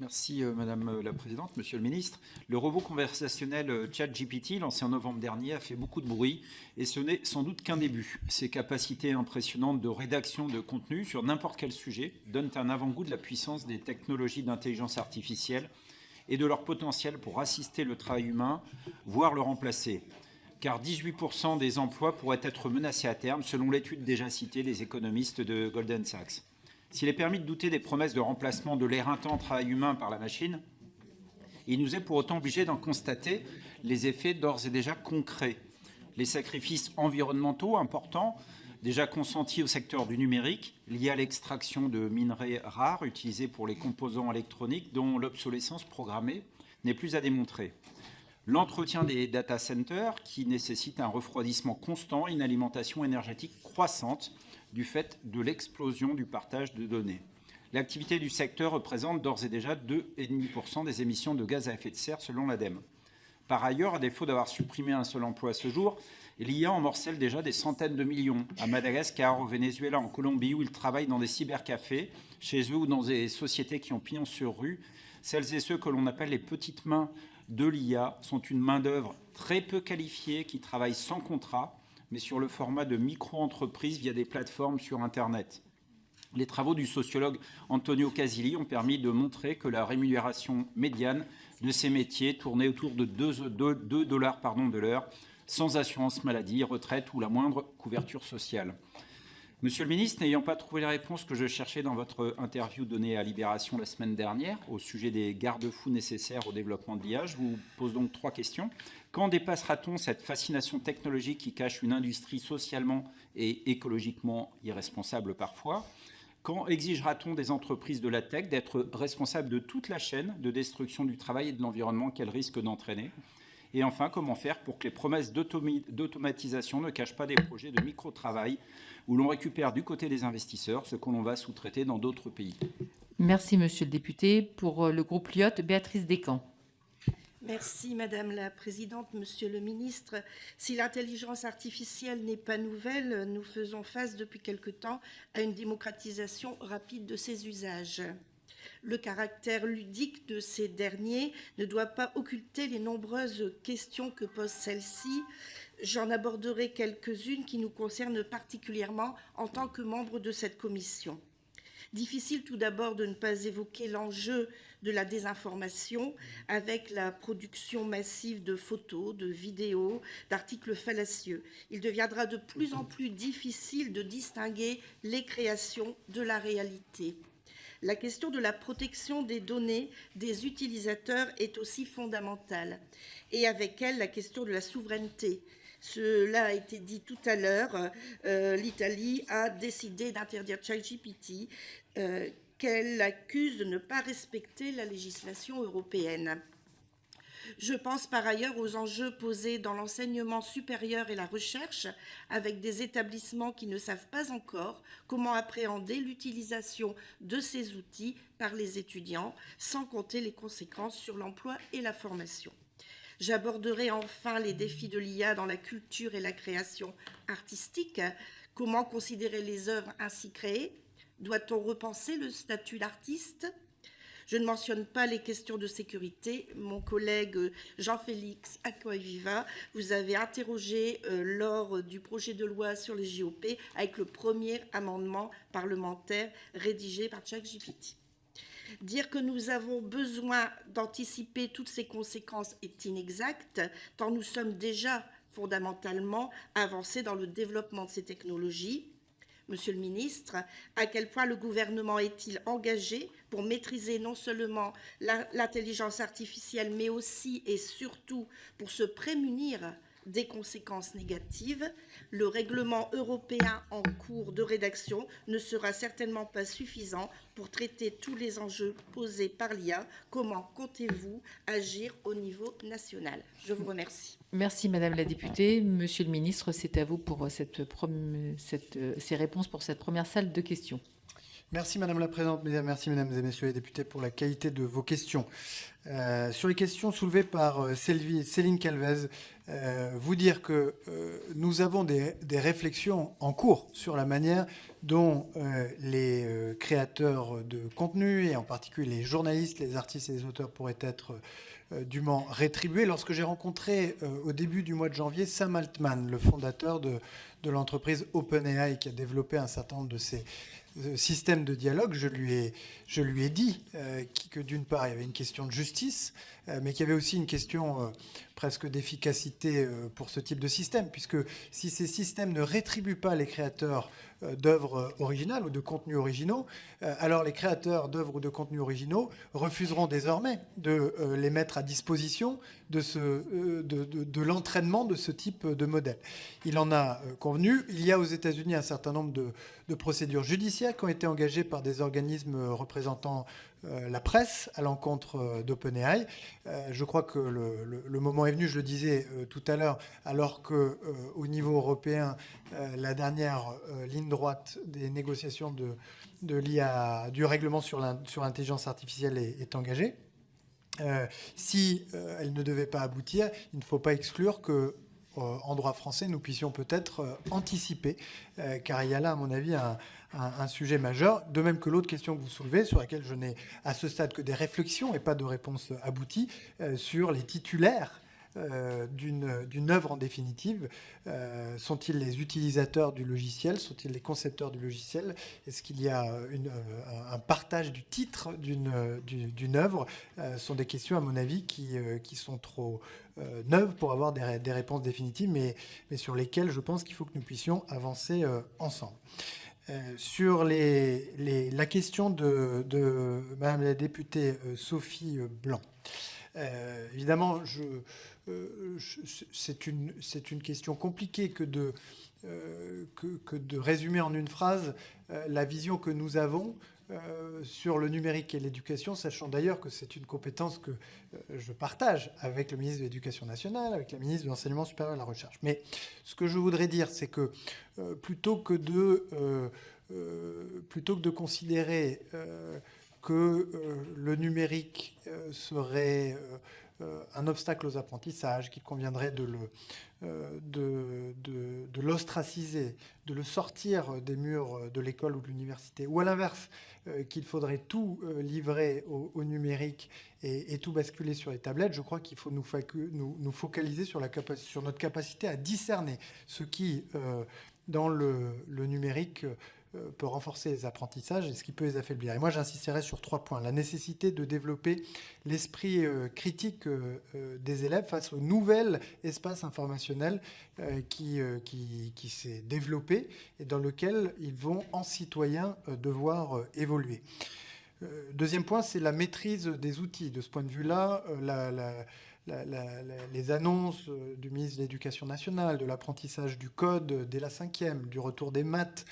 Merci Madame la Présidente, Monsieur le Ministre. Le robot conversationnel ChatGPT, lancé en novembre dernier, a fait beaucoup de bruit et ce n'est sans doute qu'un début. Ses capacités impressionnantes de rédaction de contenu sur n'importe quel sujet donnent un avant-goût de la puissance des technologies d'intelligence artificielle et de leur potentiel pour assister le travail humain, voire le remplacer. Car 18% des emplois pourraient être menacés à terme, selon l'étude déjà citée des économistes de Goldman Sachs. S'il est permis de douter des promesses de remplacement de l'éreintant travail humain par la machine, il nous est pour autant obligé d'en constater les effets d'ores et déjà concrets. Les sacrifices environnementaux importants, déjà consentis au secteur du numérique, liés à l'extraction de minerais rares utilisés pour les composants électroniques dont l'obsolescence programmée n'est plus à démontrer. L'entretien des data centers qui nécessite un refroidissement constant et une alimentation énergétique croissante du fait de l'explosion du partage de données. L'activité du secteur représente d'ores et déjà 2,5% des émissions de gaz à effet de serre selon l'ADEME. Par ailleurs, à défaut d'avoir supprimé un seul emploi à ce jour, l'IA en morcelle déjà des centaines de millions à Madagascar, au Venezuela, en Colombie, où ils travaillent dans des cybercafés, chez eux ou dans des sociétés qui ont pignon sur rue. Celles et ceux que l'on appelle les petites mains de l'IA sont une main-d'œuvre très peu qualifiée qui travaille sans contrat, mais sur le format de micro-entreprise via des plateformes sur Internet. Les travaux du sociologue Antonio Casilli ont permis de montrer que la rémunération médiane de ces métiers tournait autour de 2 dollars de l'heure, sans assurance maladie, retraite ou la moindre couverture sociale. Monsieur le ministre, n'ayant pas trouvé les réponses que je cherchais dans votre interview donnée à Libération la semaine dernière au sujet des garde-fous nécessaires au développement de l'IA, je vous pose donc 3 questions. Quand dépassera-t-on cette fascination technologique qui cache une industrie socialement et écologiquement irresponsable parfois ? Quand exigera-t-on des entreprises de la tech d'être responsables de toute la chaîne de destruction du travail et de l'environnement qu'elles risquent d'entraîner ? Et enfin, comment faire pour que les promesses d'automatisation ne cachent pas des projets de micro-travail où l'on récupère du côté des investisseurs ce qu'on va sous-traiter dans d'autres pays ?
Merci, monsieur le député. Pour le groupe Lyot, Béatrice Descamps.
Merci Madame la Présidente, Monsieur le Ministre. Si l'intelligence artificielle n'est pas nouvelle, nous faisons face depuis quelque temps à une démocratisation rapide de ses usages. Le caractère ludique de ces derniers ne doit pas occulter les nombreuses questions que posent celles-ci. J'en aborderai quelques-unes qui nous concernent particulièrement en tant que membre de cette commission. Difficile tout d'abord de ne pas évoquer l'enjeu de la désinformation avec la production massive de photos, de vidéos, d'articles fallacieux. Il deviendra de plus en plus difficile de distinguer les créations de la réalité. La question de la protection des données des utilisateurs est aussi fondamentale. Et avec elle, la question de la souveraineté. Cela a été dit tout à l'heure, l'Italie a décidé d'interdire ChatGPT, qu'elle accuse de ne pas respecter la législation européenne. Je pense par ailleurs aux enjeux posés dans l'enseignement supérieur et la recherche, avec des établissements qui ne savent pas encore comment appréhender l'utilisation de ces outils par les étudiants, sans compter les conséquences sur l'emploi et la formation. J'aborderai enfin les défis de l'IA dans la culture et la création artistique. Comment considérer les œuvres ainsi créées ? Doit-on repenser le statut d'artiste ? Je ne mentionne pas les questions de sécurité. Mon collègue Jean-Félix Acoiviva vous avez interrogé lors du projet de loi sur les JOP avec le premier amendement parlementaire rédigé par ChatGPT. Dire que nous avons besoin d'anticiper toutes ces conséquences est inexact, tant nous sommes déjà fondamentalement avancés dans le développement de ces technologies. Monsieur le ministre, à quel point le gouvernement est-il engagé pour maîtriser non seulement l'intelligence artificielle, mais aussi et surtout pour se prémunir des conséquences négatives? Le règlement européen en cours de rédaction ne sera certainement pas suffisant pour traiter tous les enjeux posés par l'IA. Comment comptez-vous agir au niveau national? Je vous remercie.
Merci Madame la députée. Monsieur le ministre, c'est à vous pour ces réponses pour cette première salle de questions.
Merci Madame la Présidente, merci Mesdames et Messieurs les députés pour la qualité de vos questions. Sur les questions soulevées par Céline Calvez, vous dire que nous avons des réflexions en cours sur la manière dont les créateurs de contenu, et en particulier les journalistes, les artistes et les auteurs pourraient être dûment rétribués. Lorsque j'ai rencontré au début du mois de janvier Sam Altman, le fondateur de l'entreprise OpenAI qui a développé un certain nombre de ces système de dialogue, je lui ai dit que d'une part, il y avait une question de justice, mais qu'il y avait aussi une question presque d'efficacité pour ce type de système, puisque si ces systèmes ne rétribuent pas les créateurs d'œuvres originales ou de contenus originaux, alors les créateurs d'œuvres ou de contenus originaux refuseront désormais de les mettre à disposition de l'entraînement de ce type de modèle. Il en a convenu. Il y a aux États-Unis un certain nombre de procédures judiciaires qui ont été engagées par des organismes représentant la presse à l'encontre d'OpenAI. Je crois que le moment est venu, je le disais tout à l'heure, alors qu'au niveau européen, la dernière ligne droite des négociations de l'IA, du règlement sur l'intelligence artificielle est engagée. Si elle ne devait pas aboutir, il ne faut pas exclure que en droit français, nous puissions peut-être anticiper, car il y a là, à mon avis, un sujet majeur, de même que l'autre question que vous soulevez, sur laquelle je n'ai à ce stade que des réflexions et pas de réponse aboutie, sur les titulaires d'une œuvre en définitive? Sont-ils les utilisateurs du logiciel? Sont-ils les concepteurs du logiciel? Est-ce qu'il y a un partage du titre d'une œuvre? Ce sont des questions, à mon avis, qui sont trop neuves pour avoir des réponses définitives, mais sur lesquelles je pense qu'il faut que nous puissions avancer ensemble. Sur la question de Madame la députée Sophie Blanc, évidemment, c'est une question compliquée que de résumer en une phrase la vision que nous avons sur le numérique et l'éducation, sachant d'ailleurs que c'est une compétence que je partage avec le ministre de l'Éducation nationale, avec la ministre de l'Enseignement supérieur et de la Recherche. Mais ce que je voudrais dire, c'est que plutôt que de considérer que le numérique serait un obstacle aux apprentissages, qu'il conviendrait de l'ostraciser, de le sortir des murs de l'école ou de l'université, ou à l'inverse, qu'il faudrait tout livrer au numérique et tout basculer sur les tablettes, je crois qu'il faut nous focaliser sur notre capacité à discerner ce qui, dans le numérique, peut renforcer les apprentissages et ce qui peut les affaiblir. Et moi, j'insisterai sur 3 points. La nécessité de développer l'esprit critique des élèves face au nouvel espace informationnel qui s'est développé et dans lequel ils vont, en citoyens, devoir évoluer. Deuxième point, c'est la maîtrise des outils. De ce point de vue-là, les annonces du ministre de l'Éducation nationale, de l'apprentissage du code dès la 5e, du retour des maths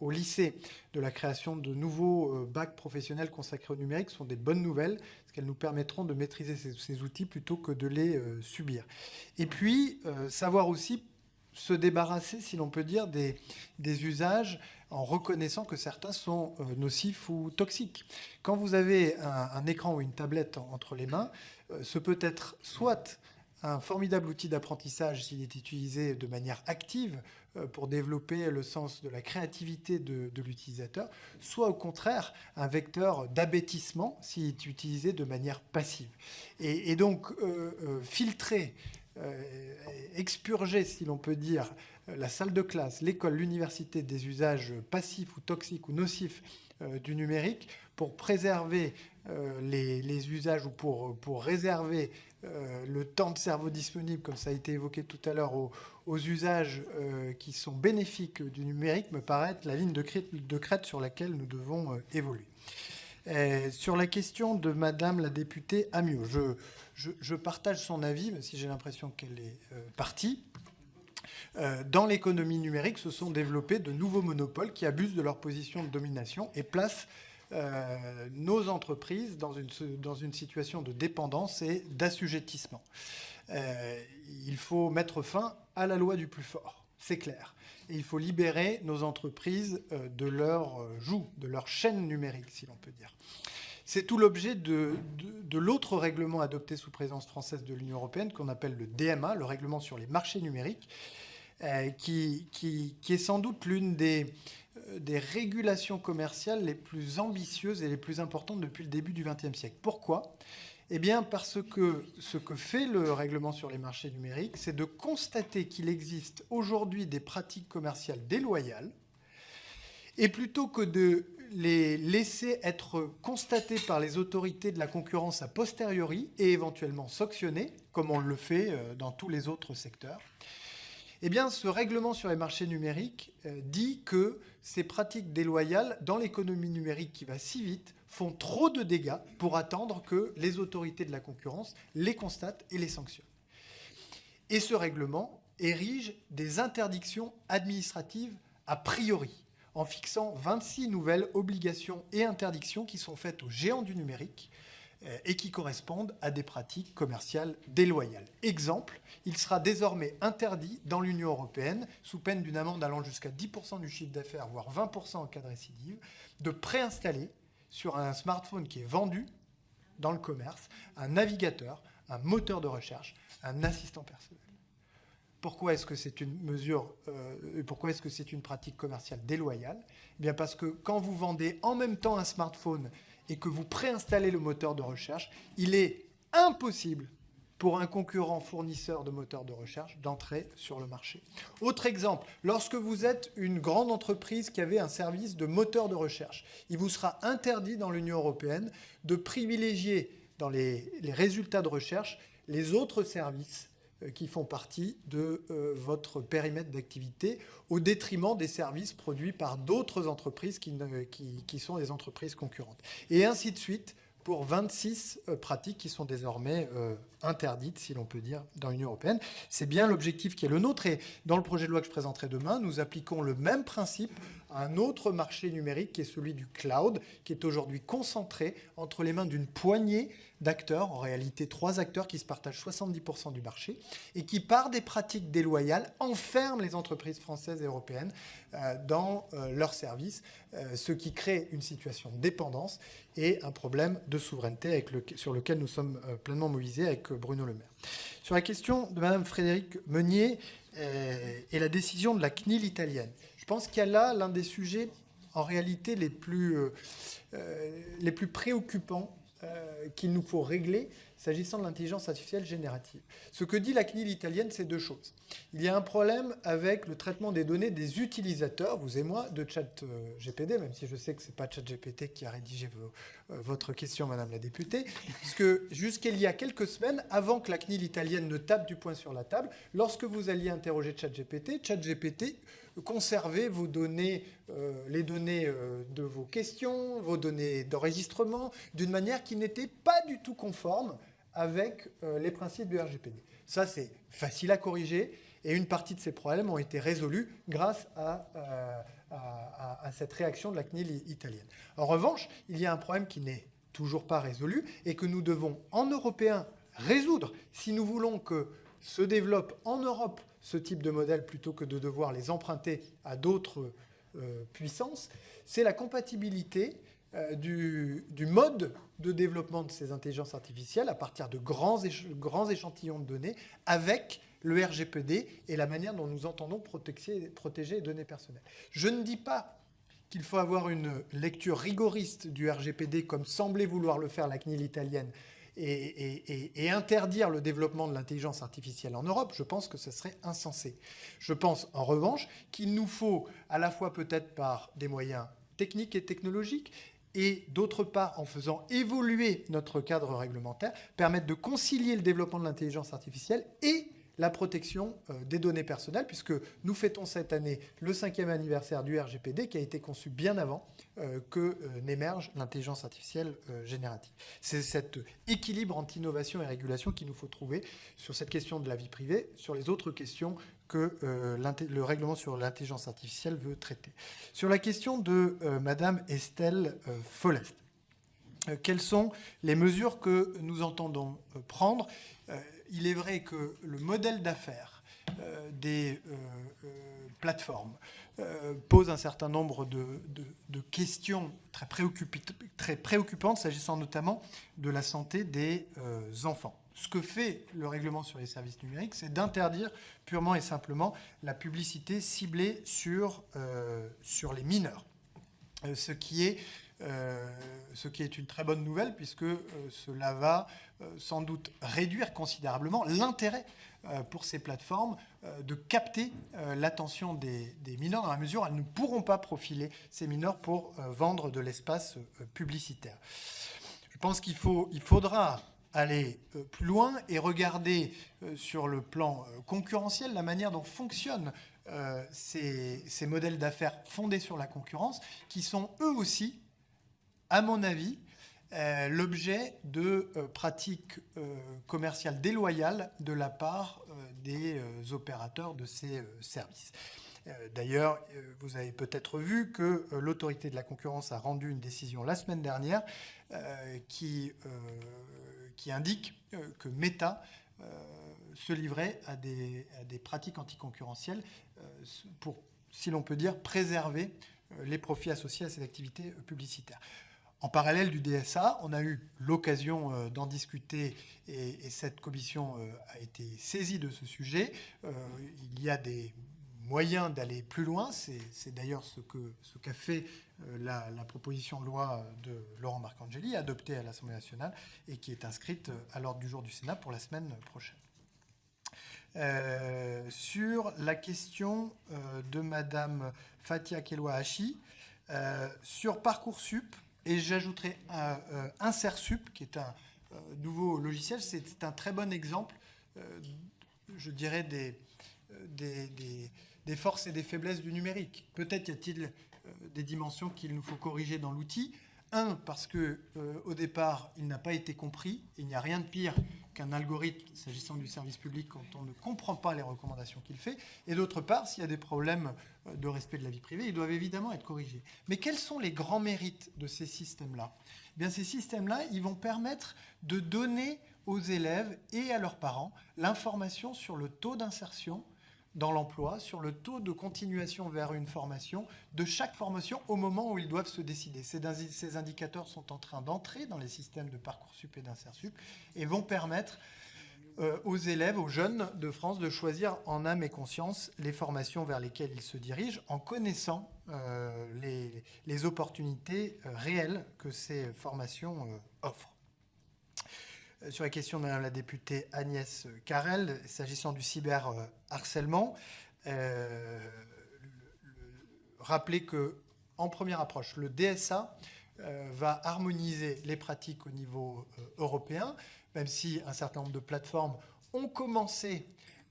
au lycée, de la création de nouveaux bacs professionnels consacrés au numérique sont des bonnes nouvelles, parce qu'elles nous permettront de maîtriser ces outils plutôt que de les subir. Et puis, savoir aussi se débarrasser, si l'on peut dire, des usages en reconnaissant que certains sont nocifs ou toxiques. Quand vous avez un écran ou une tablette entre les mains, ce peut être soit un formidable outil d'apprentissage s'il est utilisé de manière active pour développer le sens de la créativité de l'utilisateur, soit au contraire un vecteur d'abêtissement s'il est utilisé de manière passive. Et donc filtrer, expurger, si l'on peut dire, la salle de classe, l'école, l'université des usages passifs ou toxiques ou nocifs du numérique pour préserver les usages ou pour réserver le temps de cerveau disponible, comme ça a été évoqué tout à l'heure, aux usages qui sont bénéfiques du numérique, me paraît être la ligne de crête sur laquelle nous devons évoluer. Sur la question de Madame la députée Amiot, je partage son avis, même si j'ai l'impression qu'elle est partie. Dans l'économie numérique, se sont développés de nouveaux monopoles qui abusent de leur position de domination et placent nos entreprises dans une situation de dépendance et d'assujettissement. Il faut mettre fin à la loi du plus fort, c'est clair. Et il faut libérer nos entreprises de leur joug, de leur chaîne numérique, si l'on peut dire. C'est tout l'objet de l'autre règlement adopté sous présidence française de l'Union européenne, qu'on appelle le DMA, le règlement sur les marchés numériques, qui est sans doute l'une des régulations commerciales les plus ambitieuses et les plus importantes depuis le début du XXe siècle. Pourquoi ? Eh bien, parce que ce que fait le règlement sur les marchés numériques, c'est de constater qu'il existe aujourd'hui des pratiques commerciales déloyales, et plutôt que de les laisser être constatées par les autorités de la concurrence a posteriori et éventuellement sanctionnées, comme on le fait dans tous les autres secteurs, eh bien, ce règlement sur les marchés numériques dit que ces pratiques déloyales dans l'économie numérique qui va si vite font trop de dégâts pour attendre que les autorités de la concurrence les constatent et les sanctionnent. Et ce règlement érige des interdictions administratives a priori, en fixant 26 nouvelles obligations et interdictions qui sont faites aux géants du numérique et qui correspondent à des pratiques commerciales déloyales. Exemple, il sera désormais interdit dans l'Union européenne, sous peine d'une amende allant jusqu'à 10% du chiffre d'affaires, voire 20% en cas de récidive, de préinstaller sur un smartphone qui est vendu dans le commerce un navigateur, un moteur de recherche, un assistant personnel. Pourquoi est-ce que c'est une mesure, pourquoi est-ce que c'est une pratique commerciale déloyale ? Eh bien parce que quand vous vendez en même temps un smartphone et que vous préinstallez le moteur de recherche, il est impossible pour un concurrent fournisseur de moteurs de recherche d'entrer sur le marché. Autre exemple, lorsque vous êtes une grande entreprise qui avait un service de moteur de recherche, il vous sera interdit dans l'Union européenne de privilégier dans les résultats de recherche les autres services qui font partie de votre périmètre d'activité au détriment des services produits par d'autres entreprises qui sont des entreprises concurrentes. Et ainsi de suite pour 26 pratiques qui sont désormais interdites, si l'on peut dire, dans l'Union européenne. C'est bien l'objectif qui est le nôtre. Et dans le projet de loi que je présenterai demain, nous appliquons le même principe à un autre marché numérique qui est celui du cloud, qui est aujourd'hui concentré entre les mains d'une poignée d'acteurs, en réalité 3 acteurs qui se partagent 70% du marché, et qui, par des pratiques déloyales, enferment les entreprises françaises et européennes dans leurs services, ce qui crée une situation de dépendance et un problème de souveraineté sur lequel nous sommes pleinement mobilisés avec Bruno Le Maire. Sur la question de Mme Frédérique Meunier et la décision de la CNIL italienne, je pense qu'il y a là l'un des sujets en réalité les plus préoccupants qu'il nous faut régler s'agissant de l'intelligence artificielle générative. Ce que dit la CNIL italienne, c'est 2 choses. Il y a un problème avec le traitement des données des utilisateurs, vous et moi, de ChatGPT, même si je sais que ce n'est pas ChatGPT qui a rédigé votre question, Madame la députée, puisque jusqu'il y a quelques semaines, avant que la CNIL italienne ne tape du poing sur la table, lorsque vous alliez interroger ChatGPT conservait vos données, les données de vos questions, vos données d'enregistrement, d'une manière qui n'était pas du tout conforme avec les principes du RGPD. Ça, c'est facile à corriger et une partie de ces problèmes ont été résolus grâce à cette réaction de la CNIL italienne. En revanche, il y a un problème qui n'est toujours pas résolu et que nous devons, en Européens, résoudre si nous voulons que se développe en Europe ce type de modèle plutôt que de devoir les emprunter à d'autres puissances, c'est la compatibilité du mode de développement de ces intelligences artificielles à partir de grands échantillons de données avec le RGPD et la manière dont nous entendons protéger les données personnelles. Je ne dis pas qu'il faut avoir une lecture rigoriste du RGPD comme semblait vouloir le faire la CNIL italienne et interdire le développement de l'intelligence artificielle en Europe. Je pense que ce serait insensé. Je pense en revanche qu'il nous faut, à la fois peut-être par des moyens techniques et technologiques, et d'autre part, en faisant évoluer notre cadre réglementaire, permettre de concilier le développement de l'intelligence artificielle et la protection des données personnelles, puisque nous fêtons cette année le 5e anniversaire du RGPD, qui a été conçu bien avant que n'émerge l'intelligence artificielle générative. C'est cet équilibre entre innovation et régulation qu'il nous faut trouver sur cette question de la vie privée, sur les autres questions que le règlement sur l'intelligence artificielle veut traiter. Sur la question de Madame Estelle Follest, quelles sont les mesures que nous entendons prendre ? Il est vrai que le modèle d'affaires des plateformes pose un certain nombre de questions très préoccupantes, s'agissant notamment de la santé des enfants. Ce que fait le règlement sur les services numériques, c'est d'interdire purement et simplement la publicité ciblée sur les mineurs. Ce qui est une très bonne nouvelle, puisque cela va sans doute réduire considérablement l'intérêt pour ces plateformes de capter l'attention des mineurs, dans la mesure où elles ne pourront pas profiler ces mineurs pour vendre de l'espace publicitaire. Je pense qu'il faudra aller plus loin et regarder sur le plan concurrentiel la manière dont fonctionnent ces modèles d'affaires fondés sur la concurrence, qui sont eux aussi, à mon avis, l'objet de pratiques commerciales déloyales de la part des opérateurs de ces services. D'ailleurs, vous avez peut-être vu que l'autorité de la concurrence a rendu une décision la semaine dernière qui indique que Meta se livrait à des pratiques anticoncurrentielles pour, si l'on peut dire, préserver les profits associés à ces activités publicitaires. En parallèle du DSA, on a eu l'occasion d'en discuter et cette commission a été saisie de ce sujet. Il y a des moyen d'aller plus loin. C'est d'ailleurs ce qu'a fait la proposition de loi de Laurent Marcangeli, adoptée à l'Assemblée nationale et qui est inscrite à l'ordre du jour du Sénat pour la semaine prochaine. Sur la question de Madame Fathia Keloua-Hachi, sur Parcoursup, et j'ajouterai Insersup, qui est un nouveau logiciel, c'est un très bon exemple, je dirais, des forces et des faiblesses du numérique. Peut-être y a-t-il des dimensions qu'il nous faut corriger dans l'outil. Parce qu'au départ, il n'a pas été compris. Il n'y a rien de pire qu'un algorithme, s'agissant du service public, quand on ne comprend pas les recommandations qu'il fait. Et d'autre part, s'il y a des problèmes de respect de la vie privée, ils doivent évidemment être corrigés. Mais quels sont les grands mérites de ces systèmes-là ? Eh bien, ces systèmes-là, ils vont permettre de donner aux élèves et à leurs parents l'information sur le taux d'insertion dans l'emploi, sur le taux de continuation vers une formation, de chaque formation au moment où ils doivent se décider. Ces indicateurs sont en train d'entrer dans les systèmes de Parcoursup et d'Insersup et vont permettre aux élèves, aux jeunes de France de choisir en âme et conscience les formations vers lesquelles ils se dirigent en connaissant les opportunités réelles que ces formations offrent. Sur la question de Mme la députée Agnès Carrel, s'agissant du cyberharcèlement, rappeler qu'en première approche, le DSA va harmoniser les pratiques au niveau européen, même si un certain nombre de plateformes ont commencé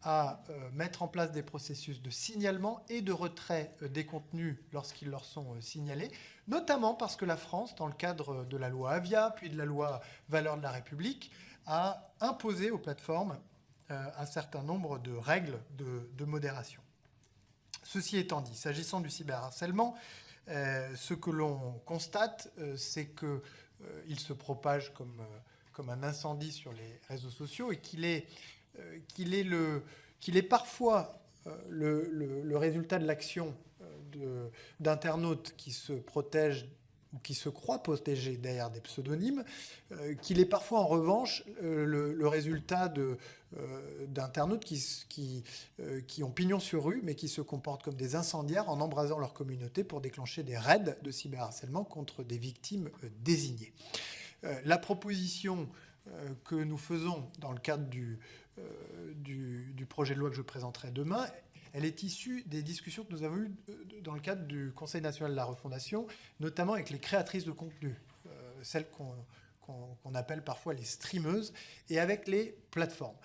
à mettre en place des processus de signalement et de retrait des contenus lorsqu'ils leur sont signalés, notamment parce que la France, dans le cadre de la loi Avia, puis de la loi Valeurs de la République, a imposé aux plateformes un certain nombre de règles de modération. Ceci étant dit, s'agissant du cyberharcèlement, ce que l'on constate, c'est qu'il se propage comme un incendie sur les réseaux sociaux et qu'il est parfois le résultat de l'action d'internautes qui se protègent ou qui se croient protégés derrière des pseudonymes, qu'il est parfois en revanche le résultat d'internautes qui ont pignon sur rue, mais qui se comportent comme des incendiaires en embrasant leur communauté pour déclencher des raids de cyberharcèlement contre des victimes désignées. La proposition que nous faisons dans le cadre du projet de loi que je présenterai demain, elle est issue des discussions que nous avons eues dans le cadre du Conseil national de la refondation, notamment avec les créatrices de contenu, celles qu'on appelle parfois les streameuses, et avec les plateformes,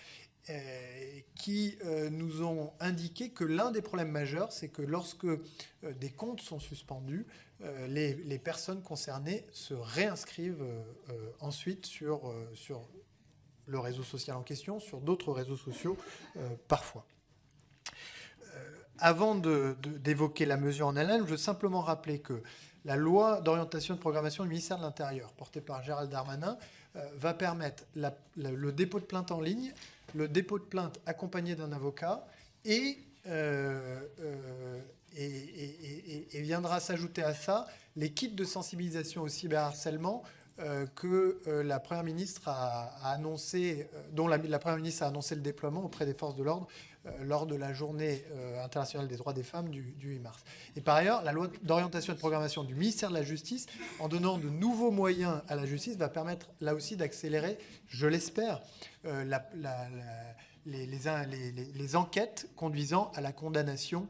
qui nous ont indiqué que l'un des problèmes majeurs, c'est que lorsque des comptes sont suspendus, les personnes concernées se réinscrivent ensuite sur le réseau social en question, sur d'autres réseaux sociaux parfois. Avant d'évoquer la mesure en elle-même, je veux simplement rappeler que la loi d'orientation et de programmation du ministère de l'Intérieur, portée par Gérald Darmanin, va permettre le dépôt de plainte en ligne, le dépôt de plainte accompagné d'un avocat et viendra s'ajouter à ça les kits de sensibilisation au cyberharcèlement que la Première ministre a annoncé, dont la Première ministre a annoncé le déploiement auprès des forces de l'ordre lors de la journée internationale des droits des femmes du 8 mars. Et par ailleurs, la loi d'orientation et de programmation du ministère de la Justice, en donnant de nouveaux moyens à la justice, va permettre là aussi d'accélérer, je l'espère, les enquêtes conduisant à la condamnation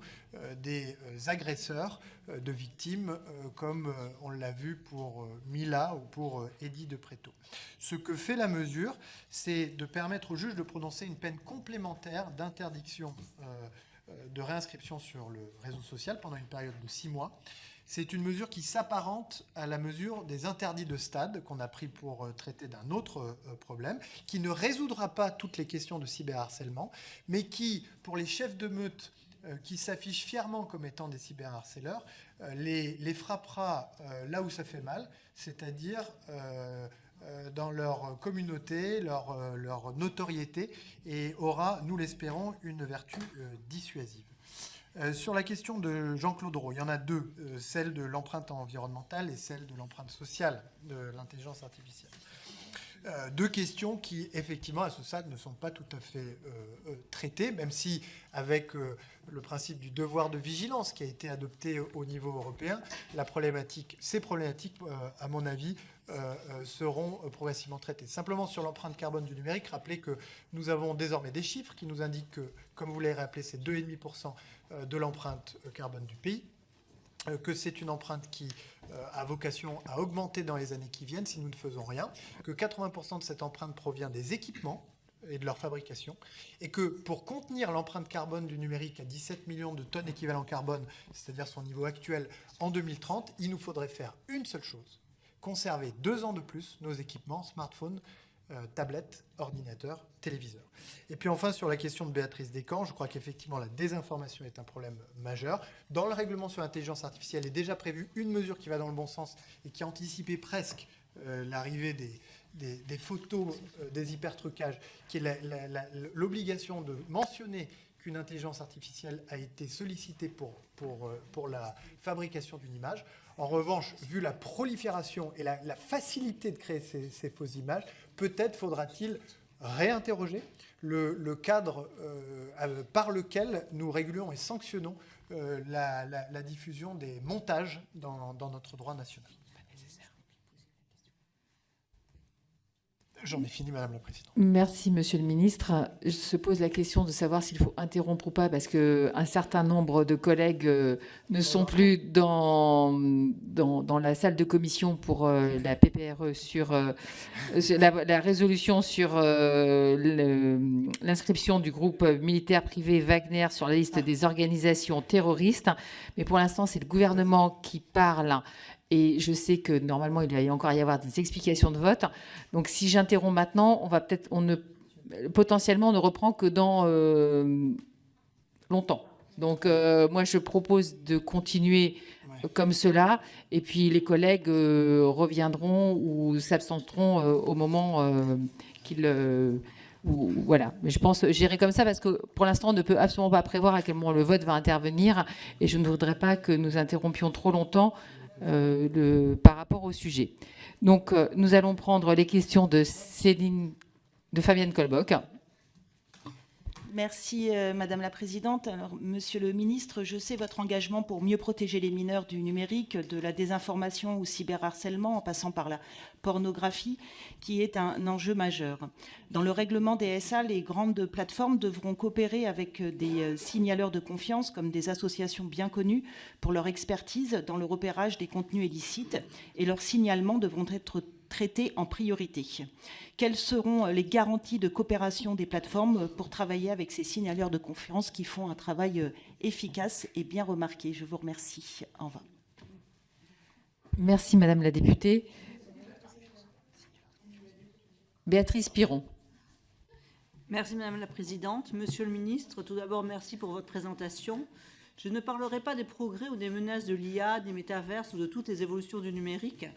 des agresseurs de victimes, comme on l'a vu pour Mila ou pour Eddy de Pretto. Ce que fait la mesure, c'est de permettre au juge de prononcer une peine complémentaire d'interdiction de réinscription sur le réseau social pendant une période de 6 mois. C'est une mesure qui s'apparente à la mesure des interdits de stade qu'on a pris pour traiter d'un autre problème, qui ne résoudra pas toutes les questions de cyberharcèlement, mais qui, pour les chefs de meute qui s'affichent fièrement comme étant des cyberharceleurs, les frappera là où ça fait mal, c'est-à-dire dans leur communauté, leur notoriété, et aura, nous l'espérons, une vertu dissuasive. Sur la question de Jean-Claude Roux, il y en a deux, celle de l'empreinte environnementale et celle de l'empreinte sociale de l'intelligence artificielle. Deux questions qui, effectivement, à ce stade, ne sont pas tout à fait traitées, même si, avec le principe du devoir de vigilance qui a été adopté au niveau européen, ces problématiques, à mon avis, seront progressivement traitées. Simplement, sur l'empreinte carbone du numérique, rappelez que nous avons désormais des chiffres qui nous indiquent que, comme vous l'avez rappelé, c'est 2,5% de l'empreinte carbone du pays, que c'est une empreinte qui a vocation à augmenter dans les années qui viennent si nous ne faisons rien, que 80% de cette empreinte provient des équipements et de leur fabrication, et que pour contenir l'empreinte carbone du numérique à 17 millions de tonnes équivalent carbone, c'est-à-dire son niveau actuel en 2030, il nous faudrait faire une seule chose, conserver 2 ans de plus nos équipements, smartphones, tablettes, ordinateurs, téléviseurs. Et puis enfin, sur la question de Béatrice Descamps, je crois qu'effectivement la désinformation est un problème majeur. Dans le règlement sur l'intelligence artificielle est déjà prévue une mesure qui va dans le bon sens et qui anticipait presque l'arrivée des photos, des hypertrucages, qui est l'obligation de mentionner qu'une intelligence artificielle a été sollicitée pour la fabrication d'une image. En revanche, vu la prolifération et la facilité de créer ces fausses images, peut-être faudra-t-il réinterroger le cadre par lequel nous régulons et sanctionnons la diffusion des montages dans notre droit national. J'en ai fini, Madame la Présidente.
Merci, Monsieur le Ministre. Se pose la question de savoir s'il faut interrompre ou pas, parce qu'un certain nombre de collègues ne sont plus dans la salle de commission pour la PPRE sur la résolution sur l'inscription du groupe militaire privé Wagner sur la liste des organisations terroristes. Mais pour l'instant, c'est le gouvernement qui parle. Et je sais que normalement, il va encore y avoir des explications de vote. Donc, si j'interromps maintenant, potentiellement, on ne reprend que dans longtemps. Donc, moi, je propose de continuer comme cela. Et puis, les collègues reviendront ou s'absenteront au moment qu'ils... voilà, mais je pense gérer comme ça parce que pour l'instant on ne peut absolument pas prévoir à quel moment le vote va intervenir et je ne voudrais pas que nous interrompions trop longtemps par rapport au sujet. Donc nous allons prendre les questions de Fabienne Colbock.
Merci Madame la Présidente. Alors, Monsieur le Ministre, je sais votre engagement pour mieux protéger les mineurs du numérique, de la désinformation au cyberharcèlement, en passant par la pornographie, qui est un enjeu majeur. Dans le règlement DSA, les grandes plateformes devront coopérer avec des signaleurs de confiance, comme des associations bien connues, pour leur expertise dans le repérage des contenus illicites, et leurs signalements devront être traités en priorité. Quelles seront les garanties de coopération des plateformes pour travailler avec ces signaleurs de confiance qui font un travail efficace et bien remarqué? Je vous remercie. Au revoir.
Merci Madame la députée. Béatrice Piron.
Merci Madame la Présidente. Monsieur le Ministre, tout d'abord, merci pour votre présentation. Je ne parlerai pas des progrès ou des menaces de l'IA, des métaverses ou de toutes les évolutions du numérique,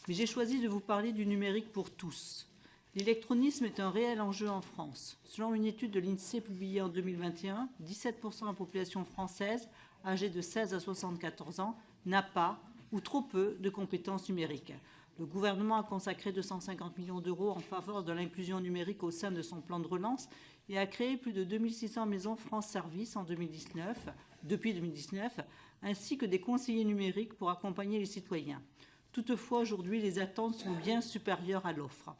mais j'ai choisi de vous parler du numérique pour tous. L'électronisme est un réel enjeu en France. Selon une étude de l'INSEE publiée en 2021, 17% de la population française âgée de 16 à 74 ans n'a pas ou trop peu de compétences numériques. Le gouvernement a consacré 250 millions d'euros en faveur de l'inclusion numérique au sein de son plan de relance et a créé plus de 2600 maisons France Service depuis 2019, ainsi que des conseillers numériques pour accompagner les citoyens. Toutefois, aujourd'hui, les attentes sont bien supérieures à l'offre.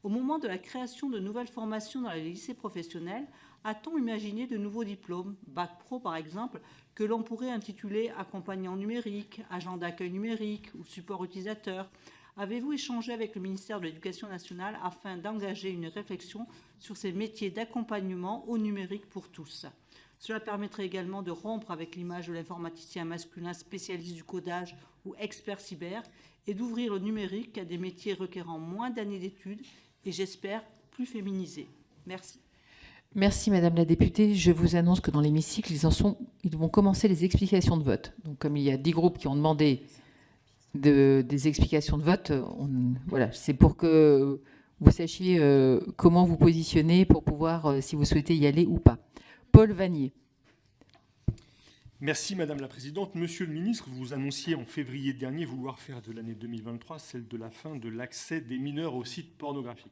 Au moment de la création de nouvelles formations dans les lycées professionnels, a-t-on imaginé de nouveaux diplômes, Bac Pro par exemple, que l'on pourrait intituler accompagnant numérique, agent d'accueil numérique ou support utilisateur? Avez-vous échangé avec le ministère de l'Éducation nationale afin d'engager une réflexion sur ces métiers d'accompagnement au numérique pour tous? Cela permettrait également de rompre avec l'image de l'informaticien masculin spécialiste du codage ou expert cyber et d'ouvrir le numérique à des métiers requérant moins d'années d'études et, j'espère, plus féminisés. Merci.
Merci Madame la députée. Je vous annonce que dans l'hémicycle, ils vont commencer les explications de vote. Donc comme il y a 10 groupes qui ont demandé des explications de vote, voilà, c'est pour que vous sachiez comment vous positionner pour pouvoir, si vous souhaitez y aller ou pas. Paul Vanier.
Merci Madame la Présidente. Monsieur le Ministre, vous annonciez en février dernier vouloir faire de l'année 2023 celle de la fin de l'accès des mineurs aux sites pornographiques.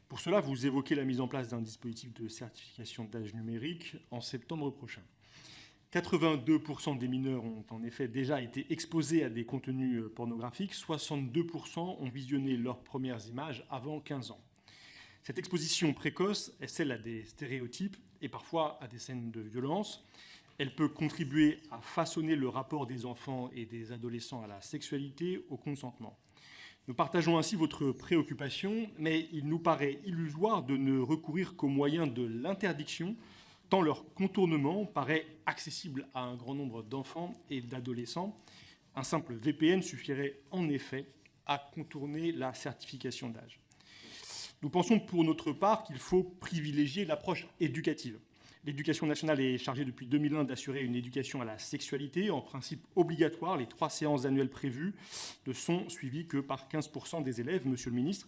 Pour cela, vous évoquez la mise en place d'un dispositif de certification d'âge numérique en septembre prochain. 82% des mineurs ont en effet déjà été exposés à des contenus pornographiques, 62% ont visionné leurs premières images avant 15 ans. Cette exposition précoce est celle à des stéréotypes et parfois à des scènes de violence. Elle peut contribuer à façonner le rapport des enfants et des adolescents à la sexualité, au consentement. Nous partageons ainsi votre préoccupation, mais il nous paraît illusoire de ne recourir qu'au moyen de l'interdiction, tant leur contournement paraît accessible à un grand nombre d'enfants et d'adolescents. Un simple VPN suffirait en effet à contourner la certification d'âge. Nous pensons pour notre part qu'il faut privilégier l'approche éducative. L'éducation nationale est chargée depuis 2001 d'assurer une éducation à la sexualité. En principe obligatoire, les 3 séances annuelles prévues ne sont suivies que par 15% des élèves, Monsieur le Ministre.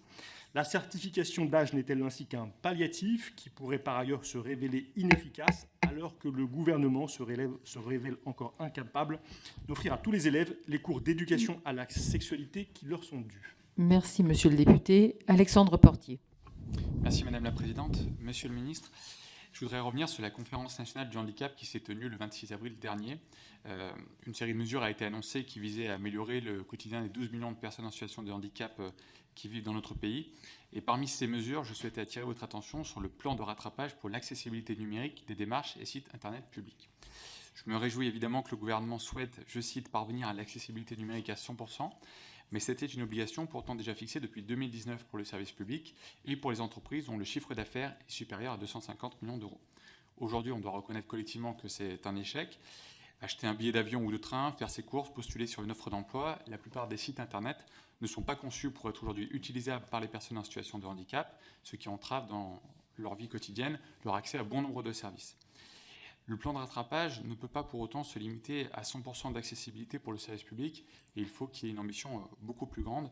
La certification d'âge n'est-elle ainsi qu'un palliatif qui pourrait par ailleurs se révéler inefficace alors que le gouvernement se révèle encore incapable d'offrir à tous les élèves les cours d'éducation à la sexualité qui leur sont dus?
Merci, Monsieur le député. Alexandre Portier.
Merci, Madame la Présidente. Monsieur le Ministre, je voudrais revenir sur la conférence nationale du handicap qui s'est tenue le 26 avril dernier. Une série de mesures a été annoncée qui visait à améliorer le quotidien des 12 millions de personnes en situation de handicap qui vivent dans notre pays. Et parmi ces mesures, je souhaitais attirer votre attention sur le plan de rattrapage pour l'accessibilité numérique des démarches et sites Internet publics. Je me réjouis évidemment que le gouvernement souhaite, je cite, parvenir à l'accessibilité numérique à 100%, mais c'était une obligation pourtant déjà fixée depuis 2019 pour le service public et pour les entreprises dont le chiffre d'affaires est supérieur à 250 millions d'euros. Aujourd'hui, on doit reconnaître collectivement que c'est un échec. Acheter un billet d'avion ou de train, faire ses courses, postuler sur une offre d'emploi, la plupart des sites Internet ne sont pas conçus pour être aujourd'hui utilisables par les personnes en situation de handicap, ce qui entrave dans leur vie quotidienne leur accès à bon nombre de services. Le plan de rattrapage ne peut pas pour autant se limiter à 100% d'accessibilité pour le service public et il faut qu'il y ait une ambition beaucoup plus grande.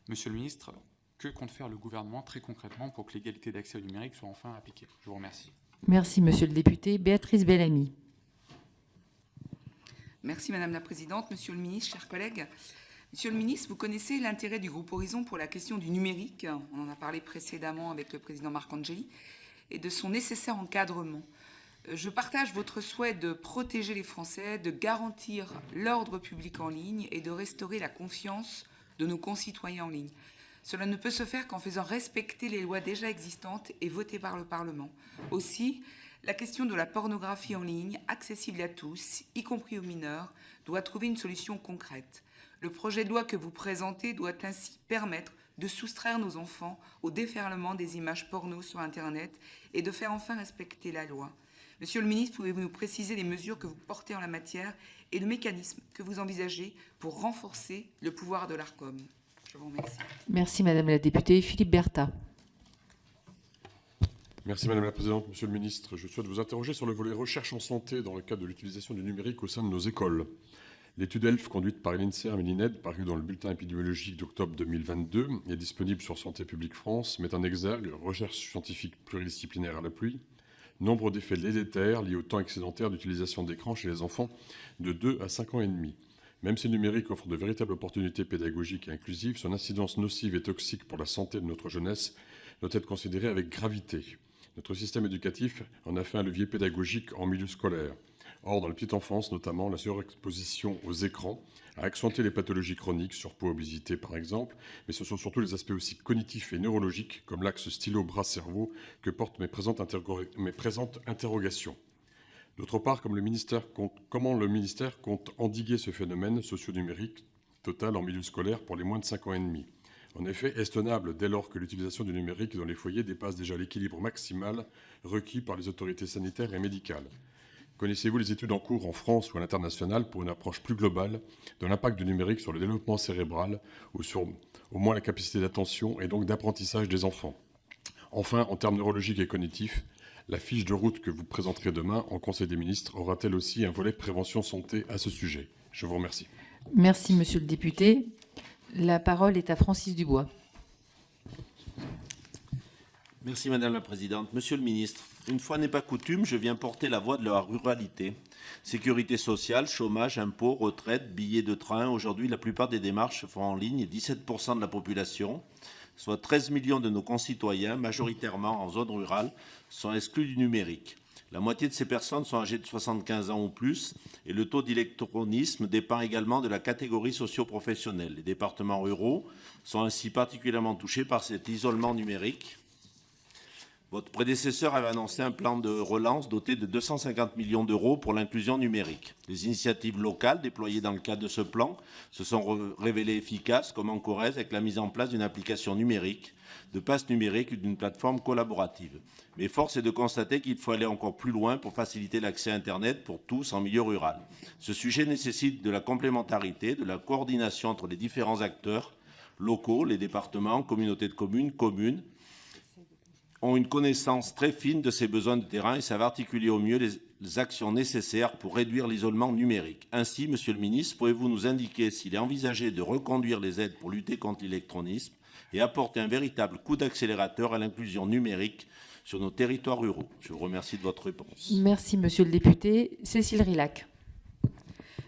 Monsieur le ministre, que compte faire le gouvernement très concrètement pour que l'égalité d'accès au numérique soit enfin appliquée? Je vous remercie.
Merci, Monsieur le député. Béatrice Bellamy.
Merci Madame la Présidente, Monsieur le Ministre, chers collègues. Monsieur le Ministre, vous connaissez l'intérêt du groupe Horizon pour la question du numérique. On en a parlé précédemment avec le président Marcangeli et de son nécessaire encadrement. Je partage votre souhait de protéger les Français, de garantir l'ordre public en ligne et de restaurer la confiance de nos concitoyens en ligne. Cela ne peut se faire qu'en faisant respecter les lois déjà existantes et votées par le Parlement. Aussi, la question de la pornographie en ligne, accessible à tous, y compris aux mineurs, doit trouver une solution concrète. Le projet de loi que vous présentez doit ainsi permettre de soustraire nos enfants au déferlement des images porno sur Internet et de faire enfin respecter la loi. Monsieur le ministre, pouvez-vous nous préciser les mesures que vous portez en la matière et le mécanisme que vous envisagez pour renforcer le pouvoir de l'Arcom? Je vous remercie.
Merci Madame la députée. Philippe Bertha.
Merci Madame la Présidente. Monsieur le Ministre, je souhaite vous interroger sur le volet recherche en santé dans le cadre de l'utilisation du numérique au sein de nos écoles. L'étude ELF conduite par l'INSERM et l'INED, parue dans le bulletin épidémiologique d'octobre 2022 et disponible sur Santé publique France, met en exergue recherche scientifique pluridisciplinaire à l'appui, nombre d'effets délétères liés au temps excédentaire d'utilisation d'écran chez les enfants de 2 à 5 ans et demi. Même si le numérique offre de véritables opportunités pédagogiques et inclusives, son incidence nocive et toxique pour la santé de notre jeunesse doit être considérée avec gravité. Notre système éducatif en a fait un levier pédagogique en milieu scolaire. Or, dans la petite enfance notamment, la surexposition aux écrans a accentué les pathologies chroniques, surpoids, obésité par exemple, mais ce sont surtout les aspects aussi cognitifs et neurologiques, comme l'axe stylo-bras-cerveau, que portent mes présentes interrogations. D'autre part, comment le ministère compte endiguer ce phénomène socio-numérique total en milieu scolaire pour les moins de 5 ans et demi? En effet, est-ce tenable dès lors que l'utilisation du numérique dans les foyers dépasse déjà l'équilibre maximal requis par les autorités sanitaires et médicales? Connaissez-vous les études en cours en France ou à l'international pour une approche plus globale de l'impact du numérique sur le développement cérébral ou sur au moins la capacité d'attention et donc d'apprentissage des enfants? Enfin, en termes neurologiques et cognitifs, la fiche de route que vous présenterez demain en Conseil des ministres aura-t-elle aussi un volet prévention santé à ce sujet? Je vous remercie.
Merci Monsieur le député. La parole est à Francis Dubois.
Merci Madame la Présidente. Monsieur le Ministre, une fois n'est pas coutume, je viens porter la voix de la ruralité. Sécurité sociale, chômage, impôts, retraite, billets de train. Aujourd'hui, la plupart des démarches se font en ligne et 17% de la population, soit 13 millions de nos concitoyens, majoritairement en zone rurale, sont exclus du numérique. La moitié de ces personnes sont âgées de 75 ans ou plus et le taux d'électronisme dépend également de la catégorie socio-professionnelle. Les départements ruraux sont ainsi particulièrement touchés par cet isolement numérique. Votre prédécesseur avait annoncé un plan de relance doté de 250 millions d'euros pour l'inclusion numérique. Les initiatives locales déployées dans le cadre de ce plan se sont révélées efficaces, comme en Corrèze, avec la mise en place d'une application numérique, de passe numérique et d'une plateforme collaborative. Mais force est de constater qu'il faut aller encore plus loin pour faciliter l'accès à Internet pour tous en milieu rural. Ce sujet nécessite de la complémentarité, de la coordination entre les différents acteurs locaux, les départements, communautés de communes, communes, ont une connaissance très fine de ces besoins de terrain et savent articuler au mieux les actions nécessaires pour réduire l'isolement numérique. Ainsi, Monsieur le Ministre, pouvez-vous nous indiquer s'il est envisagé de reconduire les aides pour lutter contre l'électronisme et apporter un véritable coup d'accélérateur à l'inclusion numérique sur nos territoires ruraux? Je vous remercie de votre réponse.
Merci, Monsieur le député. Cécile Rilhac.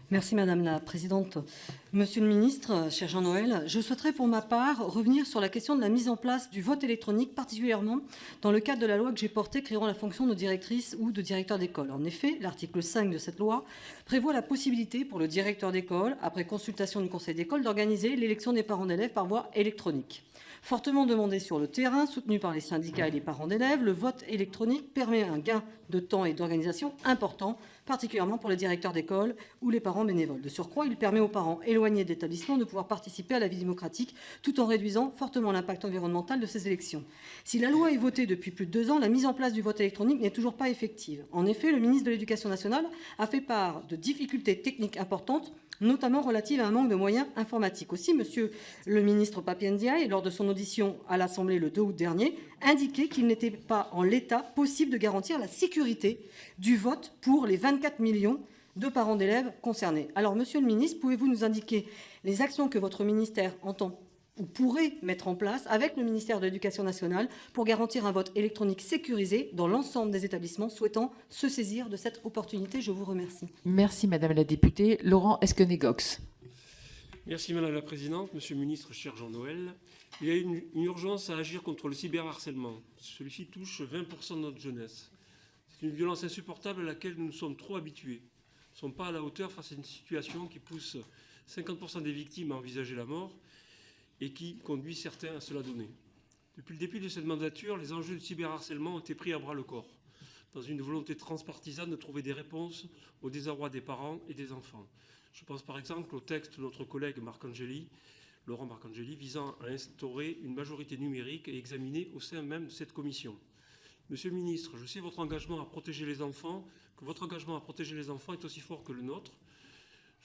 Merci Madame la Présidente. Monsieur le Ministre, cher Jean-Noël, je souhaiterais pour ma part revenir sur la question de la mise en place du vote électronique, particulièrement dans le cadre de la loi que j'ai portée créant la fonction de directrice ou de directeur d'école. En effet, l'article 5 de cette loi prévoit la possibilité pour le directeur d'école, après consultation du conseil d'école, d'organiser l'élection des parents d'élèves par voie électronique. Fortement demandé sur le terrain, soutenu par les syndicats et les parents d'élèves, le vote électronique permet un gain de temps et d'organisation important, particulièrement pour les directeurs d'école ou les parents bénévoles. De surcroît, il permet aux parents éloignés d'établissements de pouvoir participer à la vie démocratique tout en réduisant fortement l'impact environnemental de ces élections. Si la loi est votée depuis plus de 2 ans, la mise en place du vote électronique n'est toujours pas effective. En effet, le ministre de l'Éducation nationale a fait part de difficultés techniques importantes, notamment relatives à un manque de moyens informatiques. Aussi, Monsieur le ministre Pape Ndiaye, lors de son audition à l'Assemblée le 2 août dernier, indiquait qu'il n'était pas en l'état possible de garantir la sécurité du vote pour les 24 millions de parents d'élèves concernés. Alors, Monsieur le ministre, pouvez-vous nous indiquer les actions que votre ministère entend ou pourrait mettre en place avec le ministère de l'Éducation nationale pour garantir un vote électronique sécurisé dans l'ensemble des établissements souhaitant se saisir de cette opportunité? Je vous remercie.
Merci, Madame la députée. Laurent Esquenet-Gox.
Merci Madame la Présidente. Monsieur le Ministre, cher Jean-Noël, il y a une urgence à agir contre le cyberharcèlement. Celui-ci touche 20% de notre jeunesse. C'est une violence insupportable à laquelle nous sommes trop habitués. Nous ne sommes pas à la hauteur face à une situation qui pousse 50% des victimes à envisager la mort et qui conduit certains à se la donner. Depuis le début de cette mandature, les enjeux du cyberharcèlement ont été pris à bras-le-corps, dans une volonté transpartisane de trouver des réponses au désarroi des parents et des enfants. Je pense par exemple au texte de notre collègue Laurent Marcangeli, visant à instaurer une majorité numérique et examiné au sein même de cette commission. Monsieur le ministre, je sais votre engagement à protéger les enfants, que votre engagement à protéger les enfants est aussi fort que le nôtre.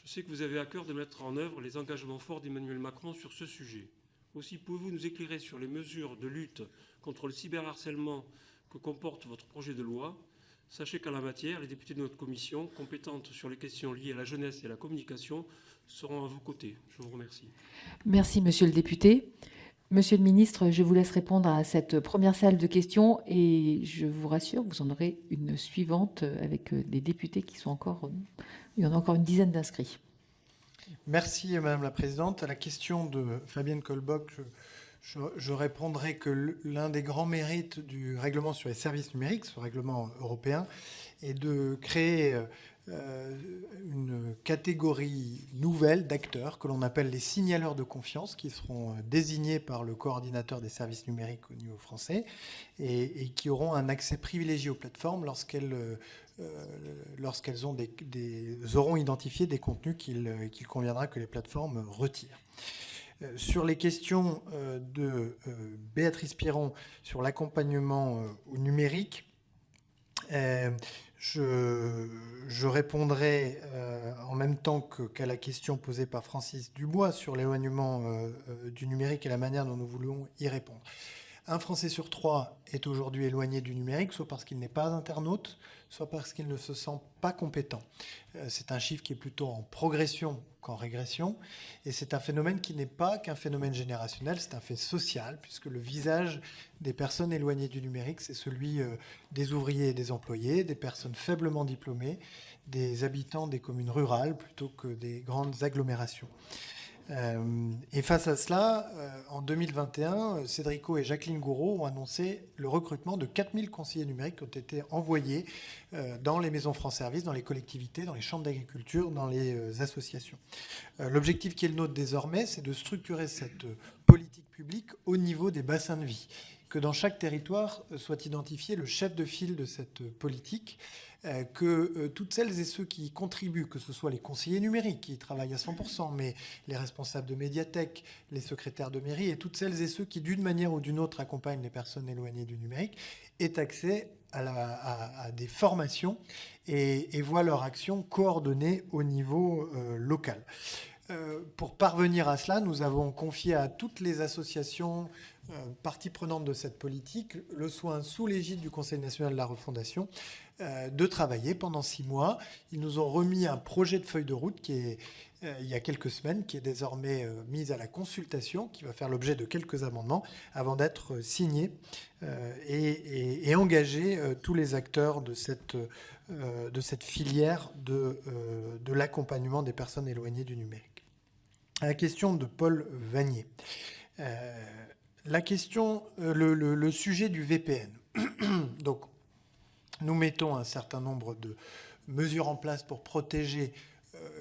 Je sais que vous avez à cœur de mettre en œuvre les engagements forts d'Emmanuel Macron sur ce sujet. Aussi, pouvez-vous nous éclairer sur les mesures de lutte contre le cyberharcèlement que comporte votre projet de loi? Sachez qu'en la matière, les députés de notre commission, compétentes sur les questions liées à la jeunesse et à la communication, seront à vos côtés. Je vous remercie.
Merci, Monsieur le député. Monsieur le ministre, je vous laisse répondre à cette première salle de questions et je vous rassure, vous en aurez une suivante avec des députés qui sont encore... Il y en a encore une dizaine d'inscrits.
Merci, Madame la Présidente. À la question de Fabienne Colbock, je répondrai que l'un des grands mérites du règlement sur les services numériques, ce règlement européen, est de créer une catégorie nouvelle d'acteurs que l'on appelle les signaleurs de confiance, qui seront désignés par le coordinateur des services numériques au niveau français et qui auront un accès privilégié aux plateformes lorsqu'elles auront identifié des contenus qu'il conviendra que les plateformes retirent. Sur les questions de Béatrice Piron sur l'accompagnement au numérique, je répondrai en même temps qu'à la question posée par Francis Dubois sur l'éloignement du numérique et la manière dont nous voulons y répondre. Un Français sur 3 est aujourd'hui éloigné du numérique, soit parce qu'il n'est pas internaute, soit parce qu'ils ne se sentent pas compétents. C'est un chiffre qui est plutôt en progression qu'en régression, et c'est un phénomène qui n'est pas qu'un phénomène générationnel, c'est un fait social, puisque le visage des personnes éloignées du numérique, c'est celui des ouvriers et des employés, des personnes faiblement diplômées, des habitants des communes rurales plutôt que des grandes agglomérations. Et face à cela, en 2021, Cédrico et Jacqueline Gouraud ont annoncé le recrutement de 4000 conseillers numériques qui ont été envoyés dans les maisons France Service, dans les collectivités, dans les chambres d'agriculture, dans les associations. L'objectif qui est le nôtre désormais, c'est de structurer cette politique publique au niveau des bassins de vie, que dans chaque territoire soit identifié le chef de file de cette politique, que toutes celles et ceux qui y contribuent, que ce soit les conseillers numériques qui y travaillent à 100%, mais les responsables de médiathèques, les secrétaires de mairie et toutes celles et ceux qui, d'une manière ou d'une autre, accompagnent les personnes éloignées du numérique, aient accès à des formations et voient leur action coordonnée au niveau local. Pour parvenir à cela, nous avons confié à toutes les associations parties prenantes de cette politique le soin, sous l'égide du Conseil national de la refondation, de travailler pendant 6 mois. Ils nous ont remis un projet de feuille de route qui est, il y a quelques semaines, qui est désormais mis à la consultation, qui va faire l'objet de quelques amendements avant d'être signé et engager tous les acteurs de cette filière de l'accompagnement des personnes éloignées du numérique. À la question de Paul Vanier. Le sujet du VPN. Donc, nous mettons un certain nombre de mesures en place pour protéger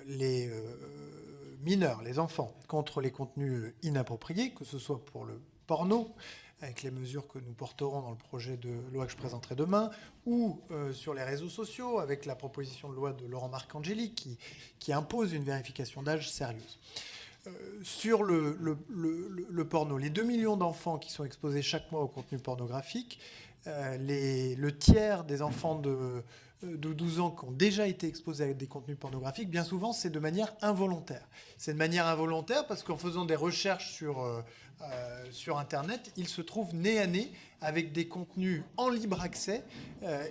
les mineurs, les enfants, contre les contenus inappropriés, que ce soit pour le porno, avec les mesures que nous porterons dans le projet de loi que je présenterai demain, ou sur les réseaux sociaux, avec la proposition de loi de Laurent Marcangeli qui impose une vérification d'âge sérieuse. Sur le porno, les 2 millions d'enfants qui sont exposés chaque mois au contenu pornographique, le tiers des enfants de 12 ans qui ont déjà été exposés à des contenus pornographiques, bien souvent, c'est de manière involontaire. C'est de manière involontaire parce qu'en faisant des recherches sur Internet, ils se trouvent nez à nez avec des contenus en libre accès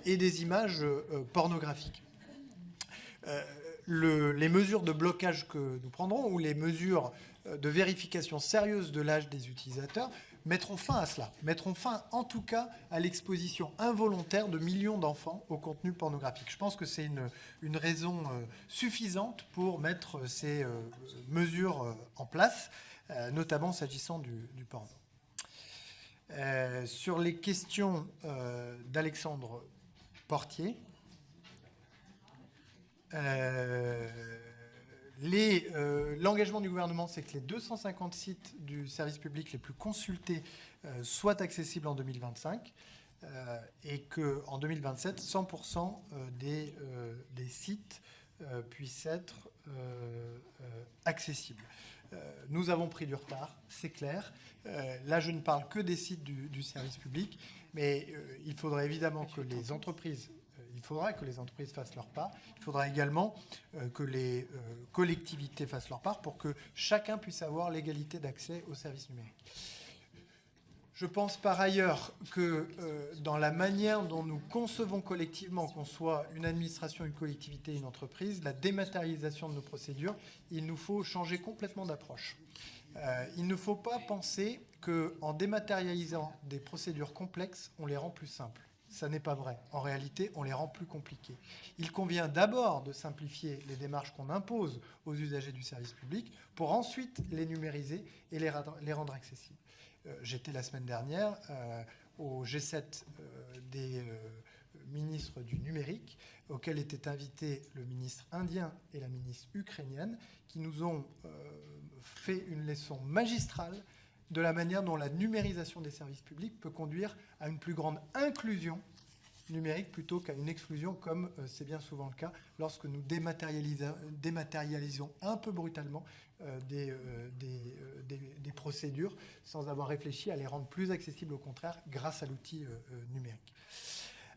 et des images pornographiques. Les mesures de blocage que nous prendrons ou les mesures de vérification sérieuse de l'âge des utilisateurs mettront fin à cela, mettront fin en tout cas à l'exposition involontaire de millions d'enfants au contenu pornographique. Je pense que c'est une raison suffisante pour mettre ces mesures en place, notamment s'agissant du porno. Sur les questions d'Alexandre Portier, l'engagement du gouvernement, c'est que les 250 sites du service public les plus consultés soient accessibles en 2025 et qu'en 2027, 100% des sites puissent être accessibles. Nous avons pris du retard, c'est clair. Là, je ne parle que des sites du service public, mais il faudrait évidemment que les entreprises... Il faudra que les entreprises fassent leur part. Il faudra également que les collectivités fassent leur part pour que chacun puisse avoir l'égalité d'accès aux services numériques. Je pense par ailleurs que dans la manière dont nous concevons collectivement, qu'on soit une administration, une collectivité, une entreprise, la dématérialisation de nos procédures, il nous faut changer complètement d'approche. Il ne faut pas penser qu'en dématérialisant des procédures complexes, on les rend plus simples. Ça n'est pas vrai. En réalité, on les rend plus compliqués. Il convient d'abord de simplifier les démarches qu'on impose aux usagers du service public pour ensuite les numériser et les rendre accessibles. J'étais la semaine dernière au G7 des ministres du numérique, auquel étaient invités le ministre indien et la ministre ukrainienne, qui nous ont fait une leçon magistrale de la manière dont la numérisation des services publics peut conduire à une plus grande inclusion numérique plutôt qu'à une exclusion, comme c'est bien souvent le cas lorsque nous dématérialisons un peu brutalement des procédures sans avoir réfléchi à les rendre plus accessibles au contraire grâce à l'outil numérique.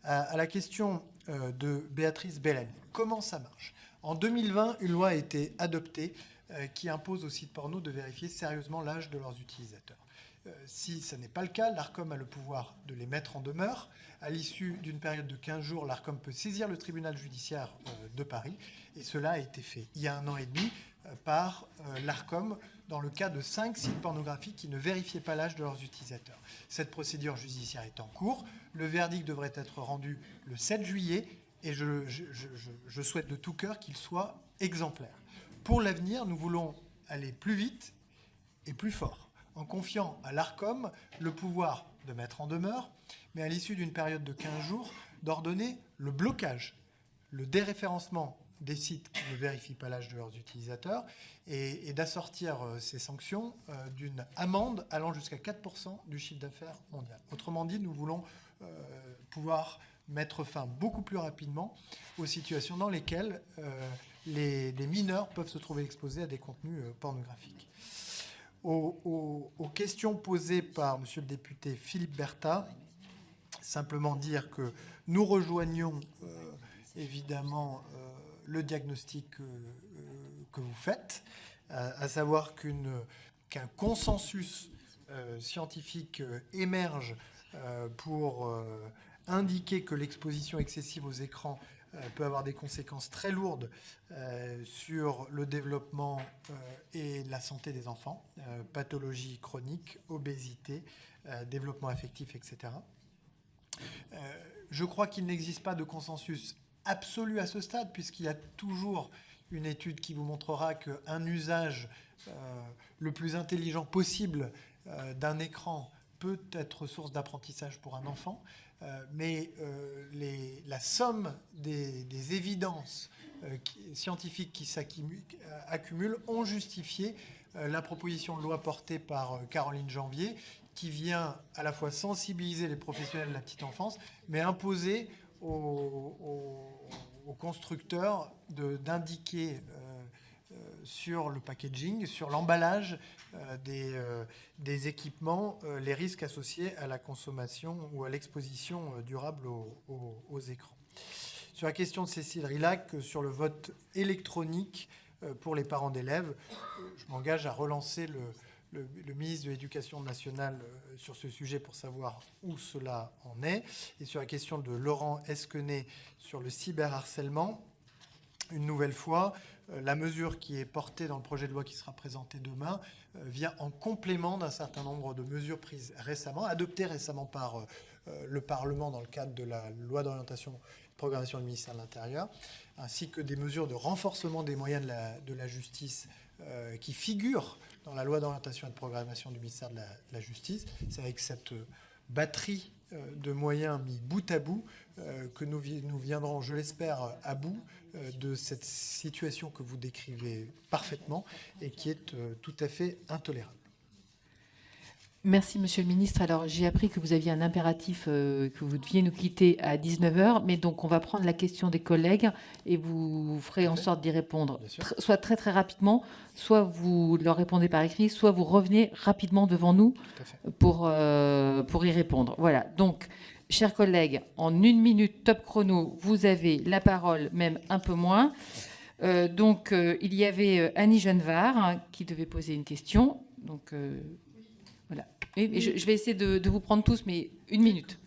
À la question de Béatrice Bellamy, comment ça marche ? En 2020, une loi a été adoptée qui impose aux sites porno de vérifier sérieusement l'âge de leurs utilisateurs. Si ce n'est pas le cas, l'Arcom a le pouvoir de les mettre en demeure. À l'issue d'une période de 15 jours, l'Arcom peut saisir le tribunal judiciaire de Paris. Et cela a été fait il y a 1 an et demi par l'Arcom dans le cas de 5 sites pornographiques qui ne vérifiaient pas l'âge de leurs utilisateurs. Cette procédure judiciaire est en cours. Le verdict devrait être rendu le 7 juillet et je souhaite de tout cœur qu'il soit exemplaire. Pour l'avenir, nous voulons aller plus vite et plus fort, en confiant à l'Arcom le pouvoir de mettre en demeure, mais à l'issue d'une période de 15 jours, d'ordonner le blocage, le déréférencement des sites qui ne vérifient pas l'âge de leurs utilisateurs et d'assortir ces sanctions d'une amende allant jusqu'à 4% du chiffre d'affaires mondial. Autrement dit, nous voulons pouvoir mettre fin beaucoup plus rapidement aux situations dans lesquelles les mineurs peuvent se trouver exposés à des contenus pornographiques. Aux questions posées par M. le député Philippe Berta, simplement dire que nous rejoignons évidemment le diagnostic que vous faites, à savoir qu'un consensus scientifique émerge pour indiquer que l'exposition excessive aux écrans peut avoir des conséquences très lourdes sur le développement et la santé des enfants, pathologies chroniques, obésité, développement affectif, etc. Je crois qu'il n'existe pas de consensus absolu à ce stade, puisqu'il y a toujours une étude qui vous montrera qu'un usage le plus intelligent possible d'un écran peut être source d'apprentissage pour un enfant, mais la somme des évidences scientifiques qui s'accumulent ont justifié la proposition de loi portée par Caroline Janvier, qui vient à la fois sensibiliser les professionnels de la petite enfance, mais imposer aux constructeurs d'indiquer sur le packaging, sur l'emballage des équipements, les risques associés à la consommation ou à l'exposition durable aux écrans. Sur la question de Cécile Rilhac, sur le vote électronique pour les parents d'élèves, je m'engage à relancer le ministre de l'Éducation nationale sur ce sujet pour savoir où cela en est. Et sur la question de Laurent Esquenet sur le cyberharcèlement, une nouvelle fois, la mesure qui est portée dans le projet de loi qui sera présenté demain vient en complément d'un certain nombre de mesures prises récemment, adoptées récemment par le Parlement dans le cadre de la loi d'orientation et de programmation du ministère de l'Intérieur, ainsi que des mesures de renforcement des moyens de la justice qui figurent dans la loi d'orientation et de programmation du ministère de la Justice. C'est avec cette batterie de moyens mis bout à bout que nous viendrons, je l'espère, à bout de cette situation que vous décrivez parfaitement et qui est tout à fait intolérable.
Merci, Monsieur le Ministre. Alors, j'ai appris que vous aviez un impératif, que vous deviez nous quitter à 19h, mais donc on va prendre la question des collègues et vous ferez en sorte d'y répondre, soit très très rapidement, soit vous leur répondez par écrit, soit vous revenez rapidement devant nous pour y répondre. Voilà, donc, chers collègues, en 1 minute top chrono, vous avez la parole, même un peu moins. Il y avait Annie Genevard qui devait poser une question, donc... Voilà. Et je vais essayer de vous prendre tous, mais 1 minute.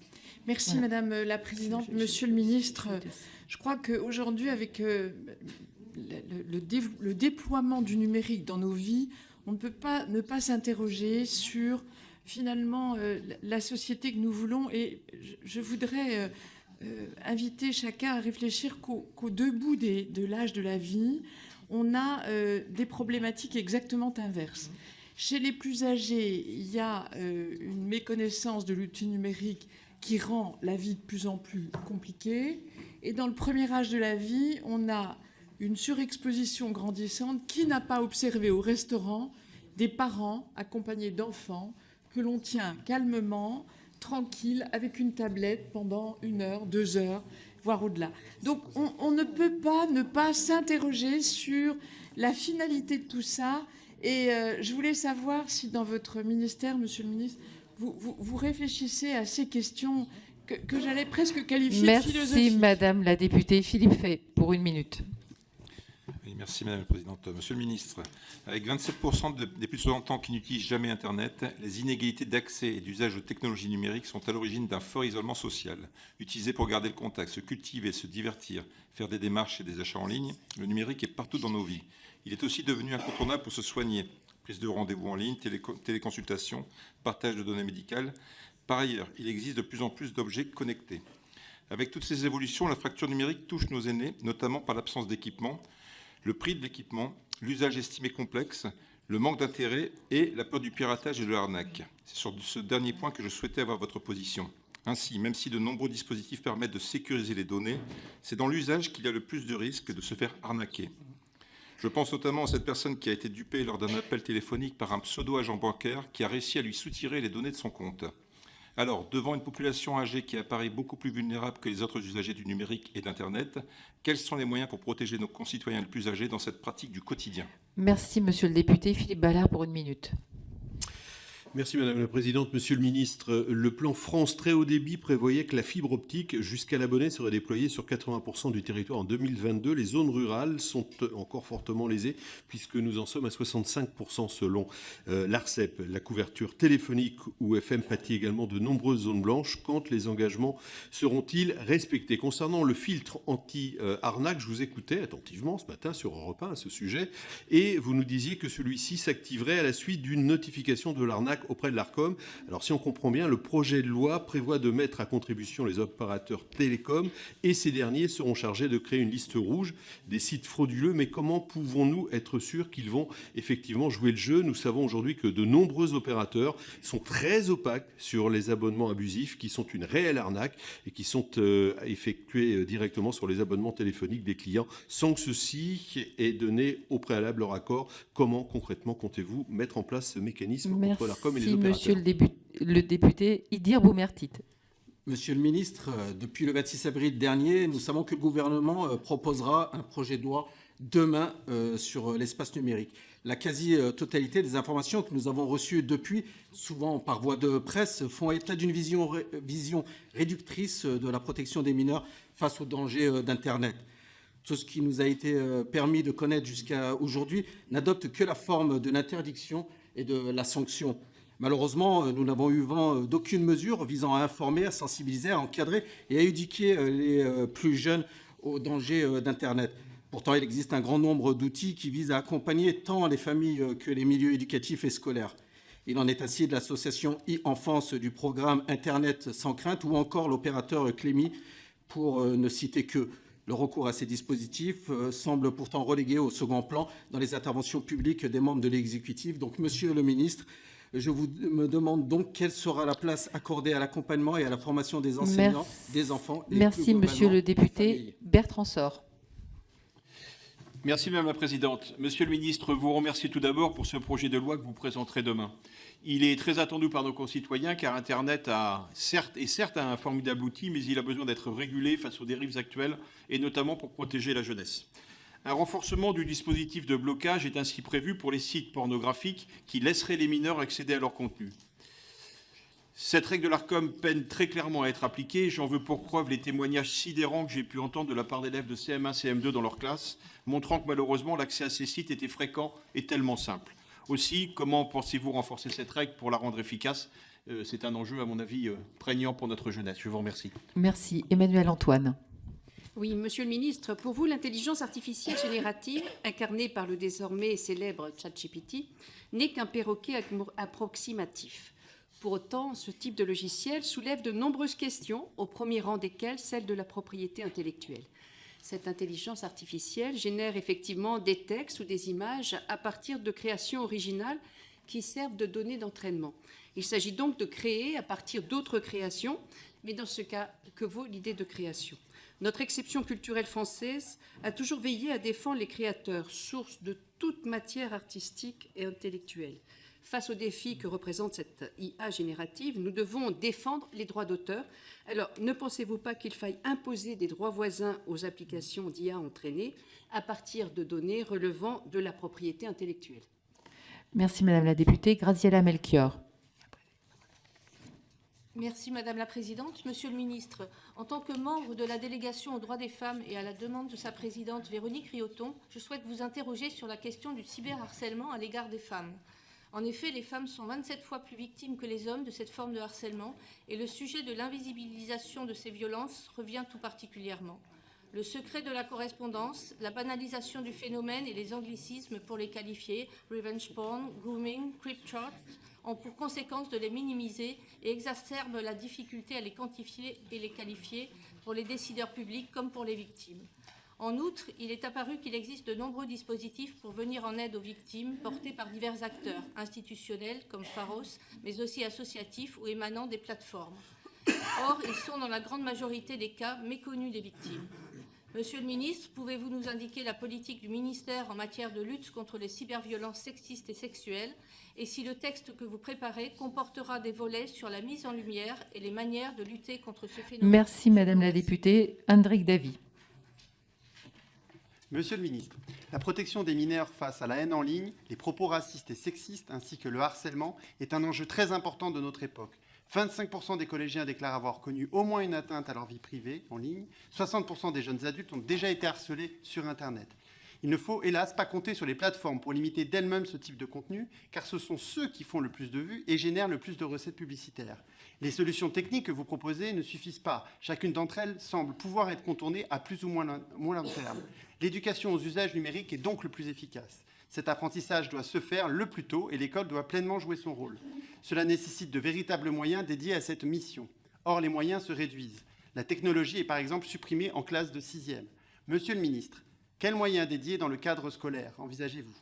Merci, voilà. Madame la Présidente. Monsieur le Ministre, je crois qu'aujourd'hui, avec le déploiement du numérique dans nos vies, on ne peut pas ne pas s'interroger sur, finalement, la société que nous voulons. Et je voudrais inviter chacun à réfléchir qu'aux deux bouts de l'âge de la vie, on a des problématiques exactement inverses. Chez les plus âgés, il y a une méconnaissance de l'outil numérique qui rend la vie de plus en plus compliquée. Et dans le premier âge de la vie, on a une surexposition grandissante. Qui n'a pas observé au restaurant des parents accompagnés d'enfants que l'on tient calmement, tranquille, avec une tablette pendant 1 heure, 2 heures, voire au-delà. Donc on ne peut pas ne pas s'interroger sur la finalité de tout ça. Et je voulais savoir si dans votre ministère, Monsieur le Ministre, vous réfléchissez à ces questions que j'allais presque qualifier de philosophiques.
Merci, Madame la députée. Philippe Fay, pour 1 minute.
merci Madame la Présidente. Monsieur le Ministre, avec 27% des plus de 60 ans qui n'utilisent jamais Internet, les inégalités d'accès et d'usage aux technologies numériques sont à l'origine d'un fort isolement social. Utilisé pour garder le contact, se cultiver, se divertir, faire des démarches et des achats en ligne, le numérique est partout dans nos vies. Il est aussi devenu incontournable pour se soigner. Prise de rendez-vous en ligne, téléconsultation, partage de données médicales. Par ailleurs, il existe de plus en plus d'objets connectés. Avec toutes ces évolutions, la fracture numérique touche nos aînés, notamment par l'absence d'équipement, le prix de l'équipement, l'usage estimé complexe, le manque d'intérêt et la peur du piratage et de l'arnaque. C'est sur ce dernier point que je souhaitais avoir votre position. Ainsi, même si de nombreux dispositifs permettent de sécuriser les données, c'est dans l'usage qu'il y a le plus de risques de se faire arnaquer. Je pense notamment à cette personne qui a été dupée lors d'un appel téléphonique par un pseudo-agent bancaire qui a réussi à lui soutirer les données de son compte. Alors, devant une population âgée qui apparaît beaucoup plus vulnérable que les autres usagers du numérique et d'Internet, quels sont les moyens pour protéger nos concitoyens les plus âgés dans cette pratique du quotidien?
Merci, monsieur le député. Philippe Ballard pour 1 minute.
Merci Madame la Présidente. Monsieur le Ministre, le plan France très haut débit prévoyait que la fibre optique jusqu'à l'abonné serait déployée sur 80% du territoire en 2022. Les zones rurales sont encore fortement lésées puisque nous en sommes à 65% selon l'ARCEP. La couverture téléphonique ou FM pâtit également de nombreuses zones blanches. Quand les engagements seront-ils respectés? Concernant le filtre anti-arnaque, je vous écoutais attentivement ce matin sur Europe 1 à ce sujet et vous nous disiez que celui-ci s'activerait à la suite d'une notification de l'arnaque auprès de l'Arcom. Alors si on comprend bien, le projet de loi prévoit de mettre à contribution les opérateurs télécoms et ces derniers seront chargés de créer une liste rouge des sites frauduleux. Mais comment pouvons-nous être sûrs qu'ils vont effectivement jouer le jeu? Nous savons aujourd'hui que de nombreux opérateurs sont très opaques sur les abonnements abusifs qui sont une réelle arnaque et qui sont effectués directement sur les abonnements téléphoniques des clients sans que ceci ait donné au préalable leur accord. Comment concrètement comptez-vous mettre en place ce mécanisme entre l'Arcom et les opérateurs?
Monsieur le député Idir Boumertit.
Monsieur le ministre, depuis le 26 avril dernier, nous savons que le gouvernement proposera un projet de loi demain sur l'espace numérique. La quasi-totalité des informations que nous avons reçues depuis, souvent par voie de presse, font état d'une vision réductrice de la protection des mineurs face aux dangers d'Internet. Tout ce qui nous a été permis de connaître jusqu'à aujourd'hui n'adopte que la forme de l'interdiction et de la sanction. Malheureusement, nous n'avons eu vent d'aucune mesure visant à informer, à sensibiliser, à encadrer et à éduquer les plus jeunes aux dangers d'Internet. Pourtant, il existe un grand nombre d'outils qui visent à accompagner tant les familles que les milieux éducatifs et scolaires. Il en est ainsi de l'association e-enfance du programme Internet sans crainte ou encore l'opérateur Clémy, pour ne citer que. Le recours à ces dispositifs semble pourtant relégué au second plan dans les interventions publiques des membres de l'exécutif. Donc, Monsieur le Ministre, je me demande donc quelle sera la place accordée à l'accompagnement et à la formation des enseignants, des enfants.
Merci, Monsieur le député Bertrand Sort.
Merci Madame la Présidente. Monsieur le Ministre, vous remercie tout d'abord pour ce projet de loi que vous présenterez demain. Il est très attendu par nos concitoyens car Internet est certes un formidable outil, mais il a besoin d'être régulé face aux dérives actuelles et notamment pour protéger la jeunesse. Un renforcement du dispositif de blocage est ainsi prévu pour les sites pornographiques qui laisseraient les mineurs accéder à leur contenu. Cette règle de l'Arcom peine très clairement à être appliquée. J'en veux pour preuve les témoignages sidérants que j'ai pu entendre de la part d'élèves de CM1, CM2 dans leur classe, montrant que malheureusement l'accès à ces sites était fréquent et tellement simple. Aussi, comment pensez-vous renforcer cette règle pour la rendre efficace? C'est un enjeu, à mon avis, prégnant pour notre jeunesse. Je vous remercie.
Merci. Emmanuel Antoine.
Oui, Monsieur le Ministre, pour vous, l'intelligence artificielle générative, incarnée par le désormais célèbre ChatGPT, n'est qu'un perroquet approximatif. Pour autant, ce type de logiciel soulève de nombreuses questions, au premier rang desquelles celle de la propriété intellectuelle. Cette intelligence artificielle génère effectivement des textes ou des images à partir de créations originales qui servent de données d'entraînement. Il s'agit donc de créer à partir d'autres créations, mais dans ce cas, que vaut l'idée de création? Notre exception culturelle française a toujours veillé à défendre les créateurs, source de toute matière artistique et intellectuelle. Face aux défis que représente cette IA générative, nous devons défendre les droits d'auteur. Alors, ne pensez-vous pas qu'il faille imposer des droits voisins aux applications d'IA entraînées à partir de données relevant de la propriété intellectuelle?
Merci Madame la députée. Graziella Melchior.
Merci Madame la Présidente. Monsieur le Ministre, en tant que membre de la délégation aux droits des femmes et à la demande de sa présidente Véronique Rioton, je souhaite vous interroger sur la question du cyberharcèlement à l'égard des femmes. En effet, les femmes sont 27 fois plus victimes que les hommes de cette forme de harcèlement et le sujet de l'invisibilisation de ces violences revient tout particulièrement. Le secret de la correspondance, la banalisation du phénomène et les anglicismes pour les qualifier, revenge porn, grooming, creep chart, ont pour conséquence de les minimiser et exacerbent la difficulté à les quantifier et les qualifier pour les décideurs publics comme pour les victimes. En outre, il est apparu qu'il existe de nombreux dispositifs pour venir en aide aux victimes portés par divers acteurs institutionnels comme Pharos, mais aussi associatifs ou émanant des plateformes. Or, ils sont dans la grande majorité des cas méconnus des victimes. Monsieur le ministre, pouvez-vous nous indiquer la politique du ministère en matière de lutte contre les cyberviolences sexistes et sexuelles et si le texte que vous préparez comportera des volets sur la mise en lumière et les manières de lutter contre ce phénomène?
Merci Madame la députée. Hendrik Davy.
Monsieur le ministre, la protection des mineurs face à la haine en ligne, les propos racistes et sexistes ainsi que le harcèlement est un enjeu très important de notre époque. 25% des collégiens déclarent avoir connu au moins une atteinte à leur vie privée en ligne. 60% des jeunes adultes ont déjà été harcelés sur Internet. Il ne faut hélas pas compter sur les plateformes pour limiter d'elles-mêmes ce type de contenu, car ce sont ceux qui font le plus de vues et génèrent le plus de recettes publicitaires. Les solutions techniques que vous proposez ne suffisent pas. Chacune d'entre elles semble pouvoir être contournée à plus ou moins long terme. L'éducation aux usages numériques est donc le plus efficace. Cet apprentissage doit se faire le plus tôt et l'école doit pleinement jouer son rôle. Cela nécessite de véritables moyens dédiés à cette mission. Or, les moyens se réduisent. La technologie est par exemple supprimée en classe de 6e. Monsieur le ministre, quels moyens dédiés dans le cadre scolaire envisagez-vous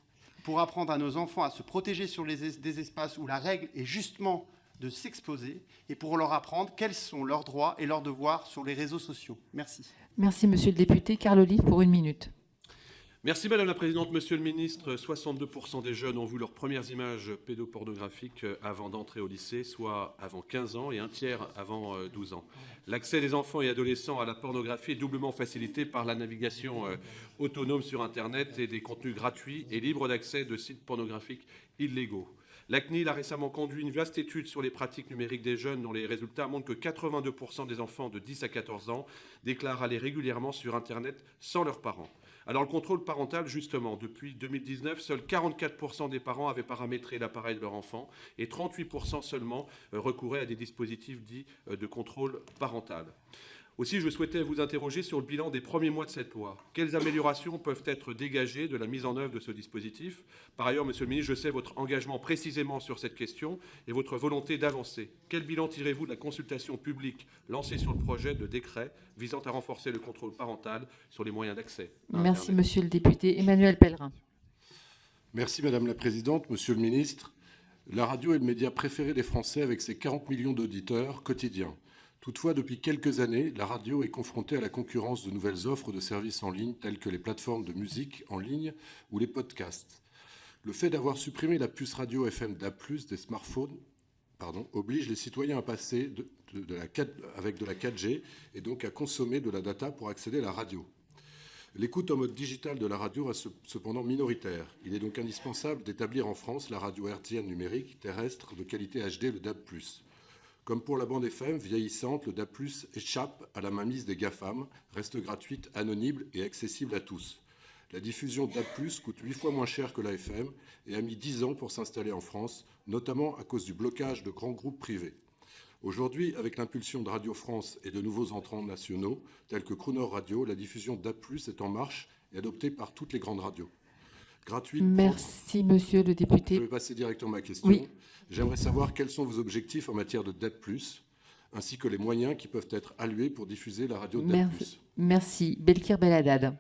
pour apprendre à nos enfants à se protéger sur des espaces où la règle est justement de s'exposer et pour leur apprendre quels sont leurs droits et leurs devoirs sur les réseaux sociaux? Merci.
Merci Monsieur le député. Carl Olive pour 1 minute.
Merci Madame la Présidente. Monsieur le Ministre, 62% des jeunes ont vu leurs premières images pédopornographiques avant d'entrer au lycée, soit avant 15 ans et un tiers avant 12 ans. L'accès des enfants et adolescents à la pornographie est doublement facilité par la navigation autonome sur Internet et des contenus gratuits et libres d'accès de sites pornographiques illégaux. La CNIL a récemment conduit une vaste étude sur les pratiques numériques des jeunes dont les résultats montrent que 82% des enfants de 10 à 14 ans déclarent aller régulièrement sur Internet sans leurs parents. Alors le contrôle parental, justement, depuis 2019, seuls 44% des parents avaient paramétré l'appareil de leur enfant et 38% seulement recouraient à des dispositifs dits de contrôle parental. Aussi, je souhaitais vous interroger sur le bilan des premiers mois de cette loi. Quelles améliorations peuvent être dégagées de la mise en œuvre de ce dispositif? Par ailleurs, Monsieur le Ministre, je sais votre engagement précisément sur cette question et votre volonté d'avancer. Quel bilan tirez-vous de la consultation publique lancée sur le projet de décret visant à renforcer le contrôle parental sur les moyens d'accès?
Merci Monsieur le député. Emmanuel Pellerin.
Merci Madame la Présidente. Monsieur le Ministre, la radio est le média préféré des Français avec ses 40 millions d'auditeurs quotidiens. Toutefois, depuis quelques années, la radio est confrontée à la concurrence de nouvelles offres de services en ligne telles que les plateformes de musique en ligne ou les podcasts. Le fait d'avoir supprimé la puce radio FM DAB+, des smartphones, oblige les citoyens à passer avec de la 4G et donc à consommer de la data pour accéder à la radio. L'écoute en mode digital de la radio reste cependant minoritaire. Il est donc indispensable d'établir en France la radio hertzienne numérique terrestre de qualité HD, le DAB+. Comme pour la bande FM vieillissante, le DAB+ échappe à la mainmise des GAFAM, reste gratuite, anonyme et accessible à tous. La diffusion DAB+ coûte 8 fois moins cher que la FM et a mis 10 ans pour s'installer en France, notamment à cause du blocage de grands groupes privés. Aujourd'hui, avec l'impulsion de Radio France et de nouveaux entrants nationaux, tels que Crooner Radio, la diffusion DAB+ est en marche et adoptée par toutes les grandes radios. Gratuite.
Merci Monsieur le député.
Je vais passer directement à ma question.
Oui.
J'aimerais savoir quels sont vos objectifs en matière de DAB+, ainsi que les moyens qui peuvent être alloués pour diffuser la radio DAB+.
Merci. Belkir Belhaddad.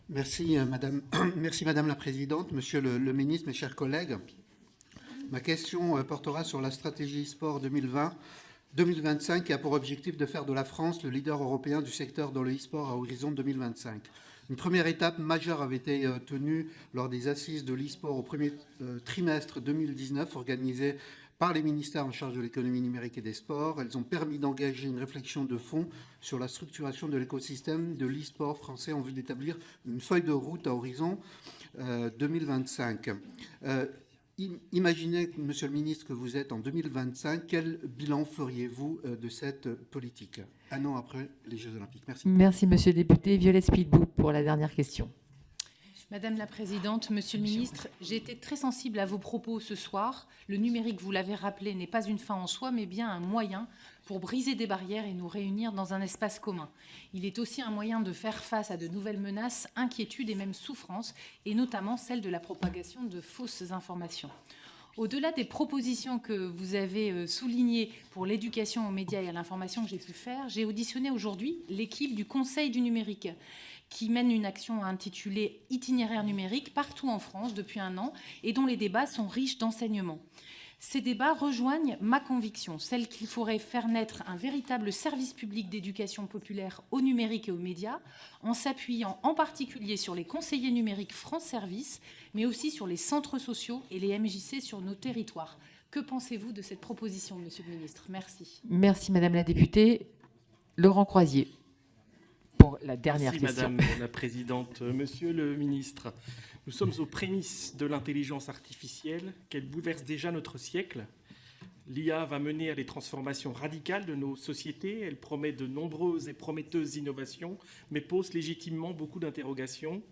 Merci Madame la Présidente, Monsieur le Ministre, mes chers collègues. Ma question portera sur la stratégie sport 2020-2025 qui a pour objectif de faire de la France le leader européen du secteur dans le e-sport à horizon 2025. Une première étape majeure avait été tenue lors des assises de l'e-sport au premier trimestre 2019 organisées par les ministères en charge de l'économie numérique et des sports. Elles ont permis d'engager une réflexion de fond sur la structuration de l'écosystème de l'e-sport français en vue d'établir une feuille de route à horizon 2025. Imaginez, Monsieur le Ministre, que vous êtes en 2025. Quel bilan feriez-vous de cette politique, un an après les Jeux Olympiques? Merci.
Merci, monsieur le député. Violette Spilbou pour la dernière question.
Madame la Présidente, Monsieur le Ministre, j'ai été très sensible à vos propos ce soir. Le numérique, vous l'avez rappelé, n'est pas une fin en soi, mais bien un moyen pour briser des barrières et nous réunir dans un espace commun. Il est aussi un moyen de faire face à de nouvelles menaces, inquiétudes et même souffrances, et notamment celle de la propagation de fausses informations. Au-delà des propositions que vous avez soulignées pour l'éducation aux médias et à l'information que j'ai pu faire, j'ai auditionné aujourd'hui l'équipe du Conseil du numérique qui mène une action intitulée « Itinéraire numérique » partout en France depuis un an et dont les débats sont riches d'enseignements. Ces débats rejoignent ma conviction, celle qu'il faudrait faire naître un véritable service public d'éducation populaire au numérique et aux médias, en s'appuyant en particulier sur les conseillers numériques France Service, mais aussi sur les centres sociaux et les MJC sur nos territoires. Que pensez-vous de cette proposition, Monsieur le Ministre? Merci.
Merci, Madame la députée. Laurent Croisier, pour la dernière question.
Madame la Présidente. Monsieur le Ministre, nous sommes aux prémices de l'intelligence artificielle, qu'elle bouleverse déjà notre siècle. L'IA va mener à des transformations radicales de nos sociétés. Elle promet de nombreuses et prometteuses innovations, mais pose légitimement beaucoup d'interrogations.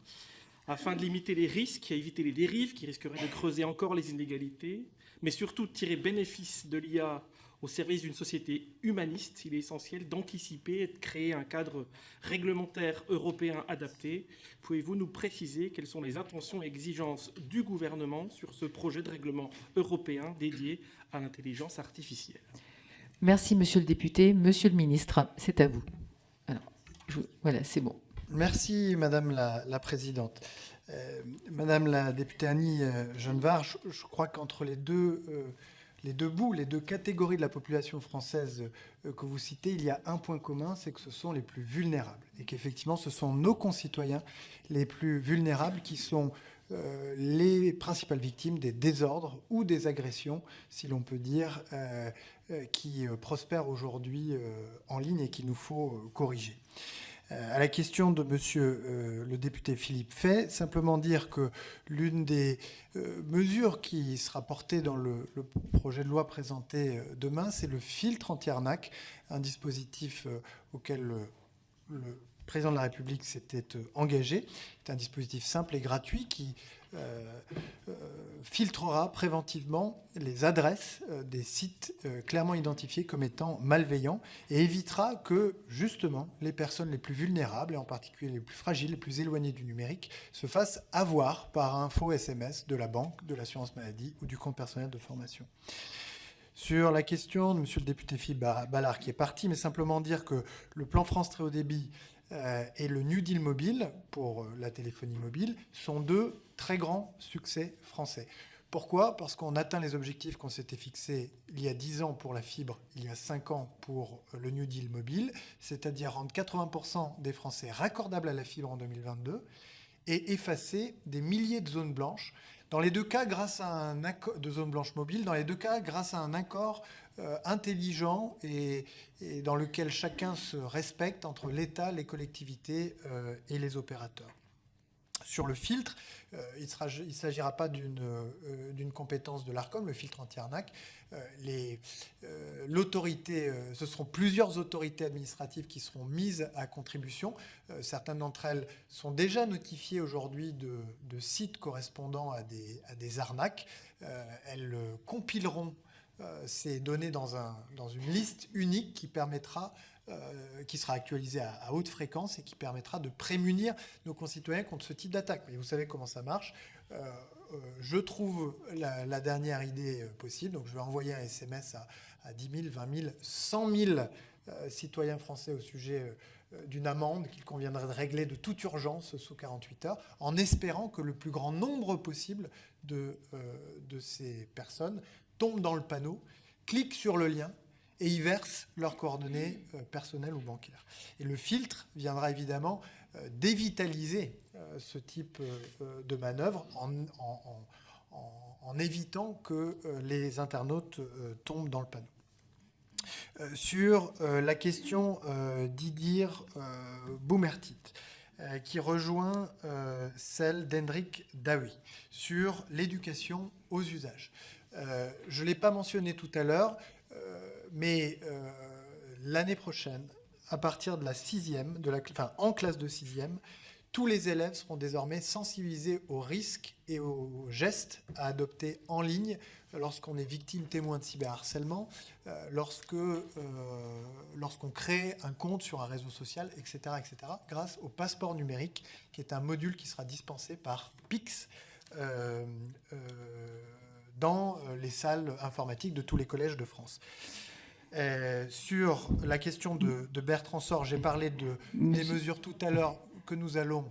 Afin de limiter les risques et éviter les dérives qui risqueraient de creuser encore les inégalités, mais surtout de tirer bénéfice de l'IA au service d'une société humaniste, il est essentiel d'anticiper et de créer un cadre réglementaire européen adapté. Pouvez-vous nous préciser quelles sont les intentions et exigences du gouvernement sur ce projet de règlement européen dédié à l'intelligence artificielle?
Merci, monsieur le député. Monsieur le ministre, c'est à vous. Alors, voilà, c'est bon.
Merci, Madame la Présidente. Madame la députée Annie Genevard, je crois qu'entre les deux bouts, les deux catégories de la population française que vous citez, il y a un point commun, c'est que ce sont les plus vulnérables. Et qu'effectivement, ce sont nos concitoyens les plus vulnérables qui sont les principales victimes des désordres ou des agressions, si l'on peut dire, qui prospèrent aujourd'hui en ligne et qu'il nous faut corriger. À la question de monsieur le député Philippe Fay, simplement dire que l'une des mesures qui sera portée dans le projet de loi présenté demain, c'est le filtre anti-arnaque, un dispositif auquel le président de la République s'était engagé. C'est un dispositif simple et gratuit qui filtrera préventivement les adresses des sites clairement identifiés comme étant malveillants et évitera que, justement, les personnes les plus vulnérables, et en particulier les plus fragiles, les plus éloignées du numérique, se fassent avoir par un faux SMS de la banque, de l'assurance maladie ou du compte personnel de formation. Sur la question de monsieur le député Philippe Ballard, qui est parti, mais simplement dire que le plan France Très Haut Débit et le New Deal mobile, pour la téléphonie mobile, sont deux très grands succès français. Pourquoi? Parce qu'on atteint les objectifs qu'on s'était fixés il y a 10 ans pour la fibre, il y a 5 ans pour le New Deal mobile, c'est-à-dire rendre 80% des Français raccordables à la fibre en 2022 et effacer des milliers de zones blanches. Dans les deux cas, grâce à un accord de zones blanches mobiles, dans les deux cas, grâce à un accord intelligent et dans lequel chacun se respecte entre l'État, les collectivités et les opérateurs. Sur le filtre, il ne s'agira pas d'une compétence de l'Arcom, le filtre anti-arnaque. L'autorité, ce seront plusieurs autorités administratives qui seront mises à contribution. Certaines d'entre elles sont déjà notifiées aujourd'hui de sites correspondant à des arnaques. Elles compileront ces données dans une liste unique qui permettra qui sera actualisée à haute fréquence et qui permettra de prémunir nos concitoyens contre ce type d'attaque. Mais vous savez comment ça marche. Je trouve la dernière idée possible. Donc je vais envoyer un SMS à 10 000, 20 000, 100 000 citoyens français au sujet d'une amende qu'il conviendrait de régler de toute urgence sous 48 heures, en espérant que le plus grand nombre possible de ces personnes tombent dans le panneau, cliquent sur le lien et y versent leurs coordonnées personnelles ou bancaires. Et le filtre viendra évidemment dévitaliser ce type de manœuvre en évitant que les internautes tombent dans le panneau. Sur la question d'Idir Boumertit, qui rejoint celle d'Hendrik Dawi sur l'éducation aux usages. Je ne l'ai pas mentionné tout à l'heure, mais l'année prochaine, à partir de la sixième, en classe de sixième, tous les élèves seront désormais sensibilisés aux risques et aux gestes à adopter en ligne lorsqu'on est victime témoin de cyberharcèlement, lorsqu'on crée un compte sur un réseau social, etc., grâce au passeport numérique, qui est un module qui sera dispensé par PIX dans les salles informatiques de tous les collèges de France. Sur la question de Bertrand Sort, j'ai parlé des mesures tout à l'heure que nous allons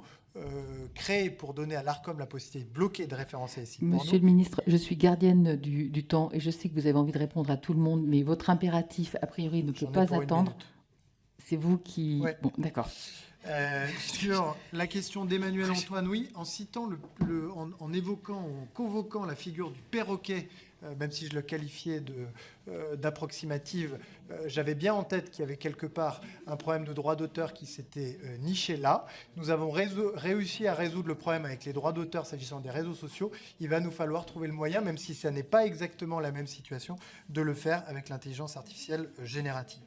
créer pour donner à l'Arcom la possibilité de bloquer et de référencer les sites porno.
Monsieur le ministre, je suis gardienne du temps et je sais que vous avez envie de répondre à tout le monde, mais votre impératif, a priori, ne peut pas attendre. C'est vous qui... Ouais. Bon, d'accord.
Sur la question d'Emmanuel Antoine, oui, en citant, en évoquant, en convoquant la figure du perroquet, même si je le qualifiais d'approximative, j'avais bien en tête qu'il y avait quelque part un problème de droit d'auteur qui s'était niché là. Nous avons réussi à résoudre le problème avec les droits d'auteur s'agissant des réseaux sociaux. Il va nous falloir trouver le moyen, même si ça n'est pas exactement la même situation, de le faire avec l'intelligence artificielle générative.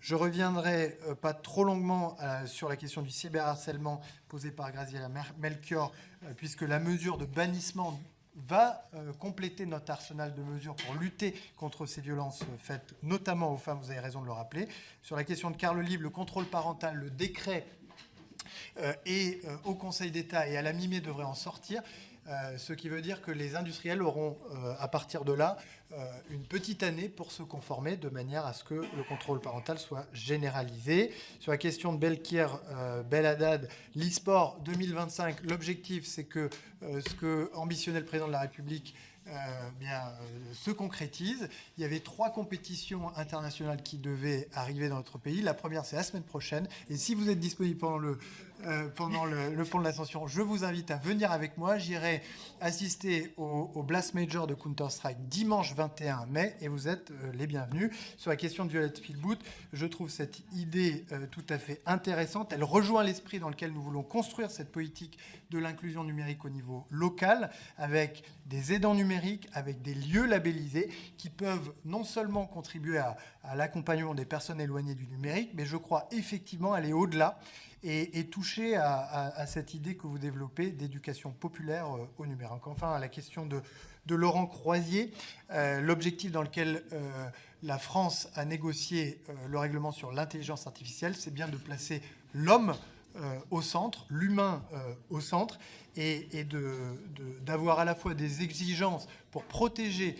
Je reviendrai pas trop longuement sur la question du cyberharcèlement posée par Graziella Melchior, puisque la mesure de bannissement va compléter notre arsenal de mesures pour lutter contre ces violences faites notamment aux femmes, vous avez raison de le rappeler. Sur la question de Carl Olive, le contrôle parental, le décret est au Conseil d'État et à la mi-mai devrait en sortir. Ce qui veut dire que les industriels auront, à partir de là, une petite année pour se conformer de manière à ce que le contrôle parental soit généralisé. Sur la question de Belkir Belhaddad, l'e-sport 2025, l'objectif, c'est que ce que ambitionnait le président de la République se concrétise. Il y avait 3 compétitions internationales qui devaient arriver dans notre pays. La première, c'est la semaine prochaine. Et si vous êtes disponible pendant le pont de l'Ascension, je vous invite à venir avec moi. J'irai assister au Blast Major de Counter-Strike dimanche 21 mai et vous êtes les bienvenus. Sur la question de Violette Spielboot, je trouve cette idée tout à fait intéressante. Elle rejoint l'esprit dans lequel nous voulons construire cette politique de l'inclusion numérique au niveau local, avec des aidants numériques, avec des lieux labellisés qui peuvent non seulement contribuer à l'accompagnement des personnes éloignées du numérique, mais je crois effectivement aller au-delà et toucher à cette idée que vous développez d'éducation populaire au numérique. Enfin, à la question de Laurent Croisier, l'objectif dans lequel la France a négocié le règlement sur l'intelligence artificielle, c'est bien de placer l'homme au centre, l'humain au centre, et d'avoir à la fois des exigences pour protéger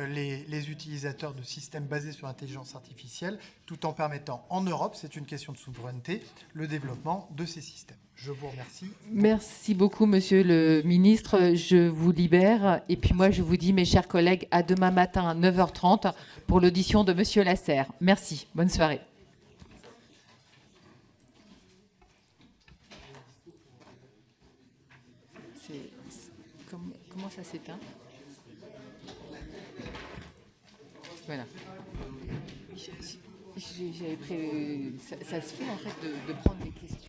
les utilisateurs de systèmes basés sur l'intelligence artificielle, tout en permettant en Europe, c'est une question de souveraineté, le développement de ces systèmes. Je vous remercie.
Merci beaucoup, Monsieur le Ministre. Je vous libère. Et puis moi, je vous dis, mes chers collègues, à demain matin à 9h30 pour l'audition de Monsieur Lasserre. Merci. Bonne soirée. Comment ça s'éteint? Voilà. J'avais prévu, ça se fait en fait de prendre les questions.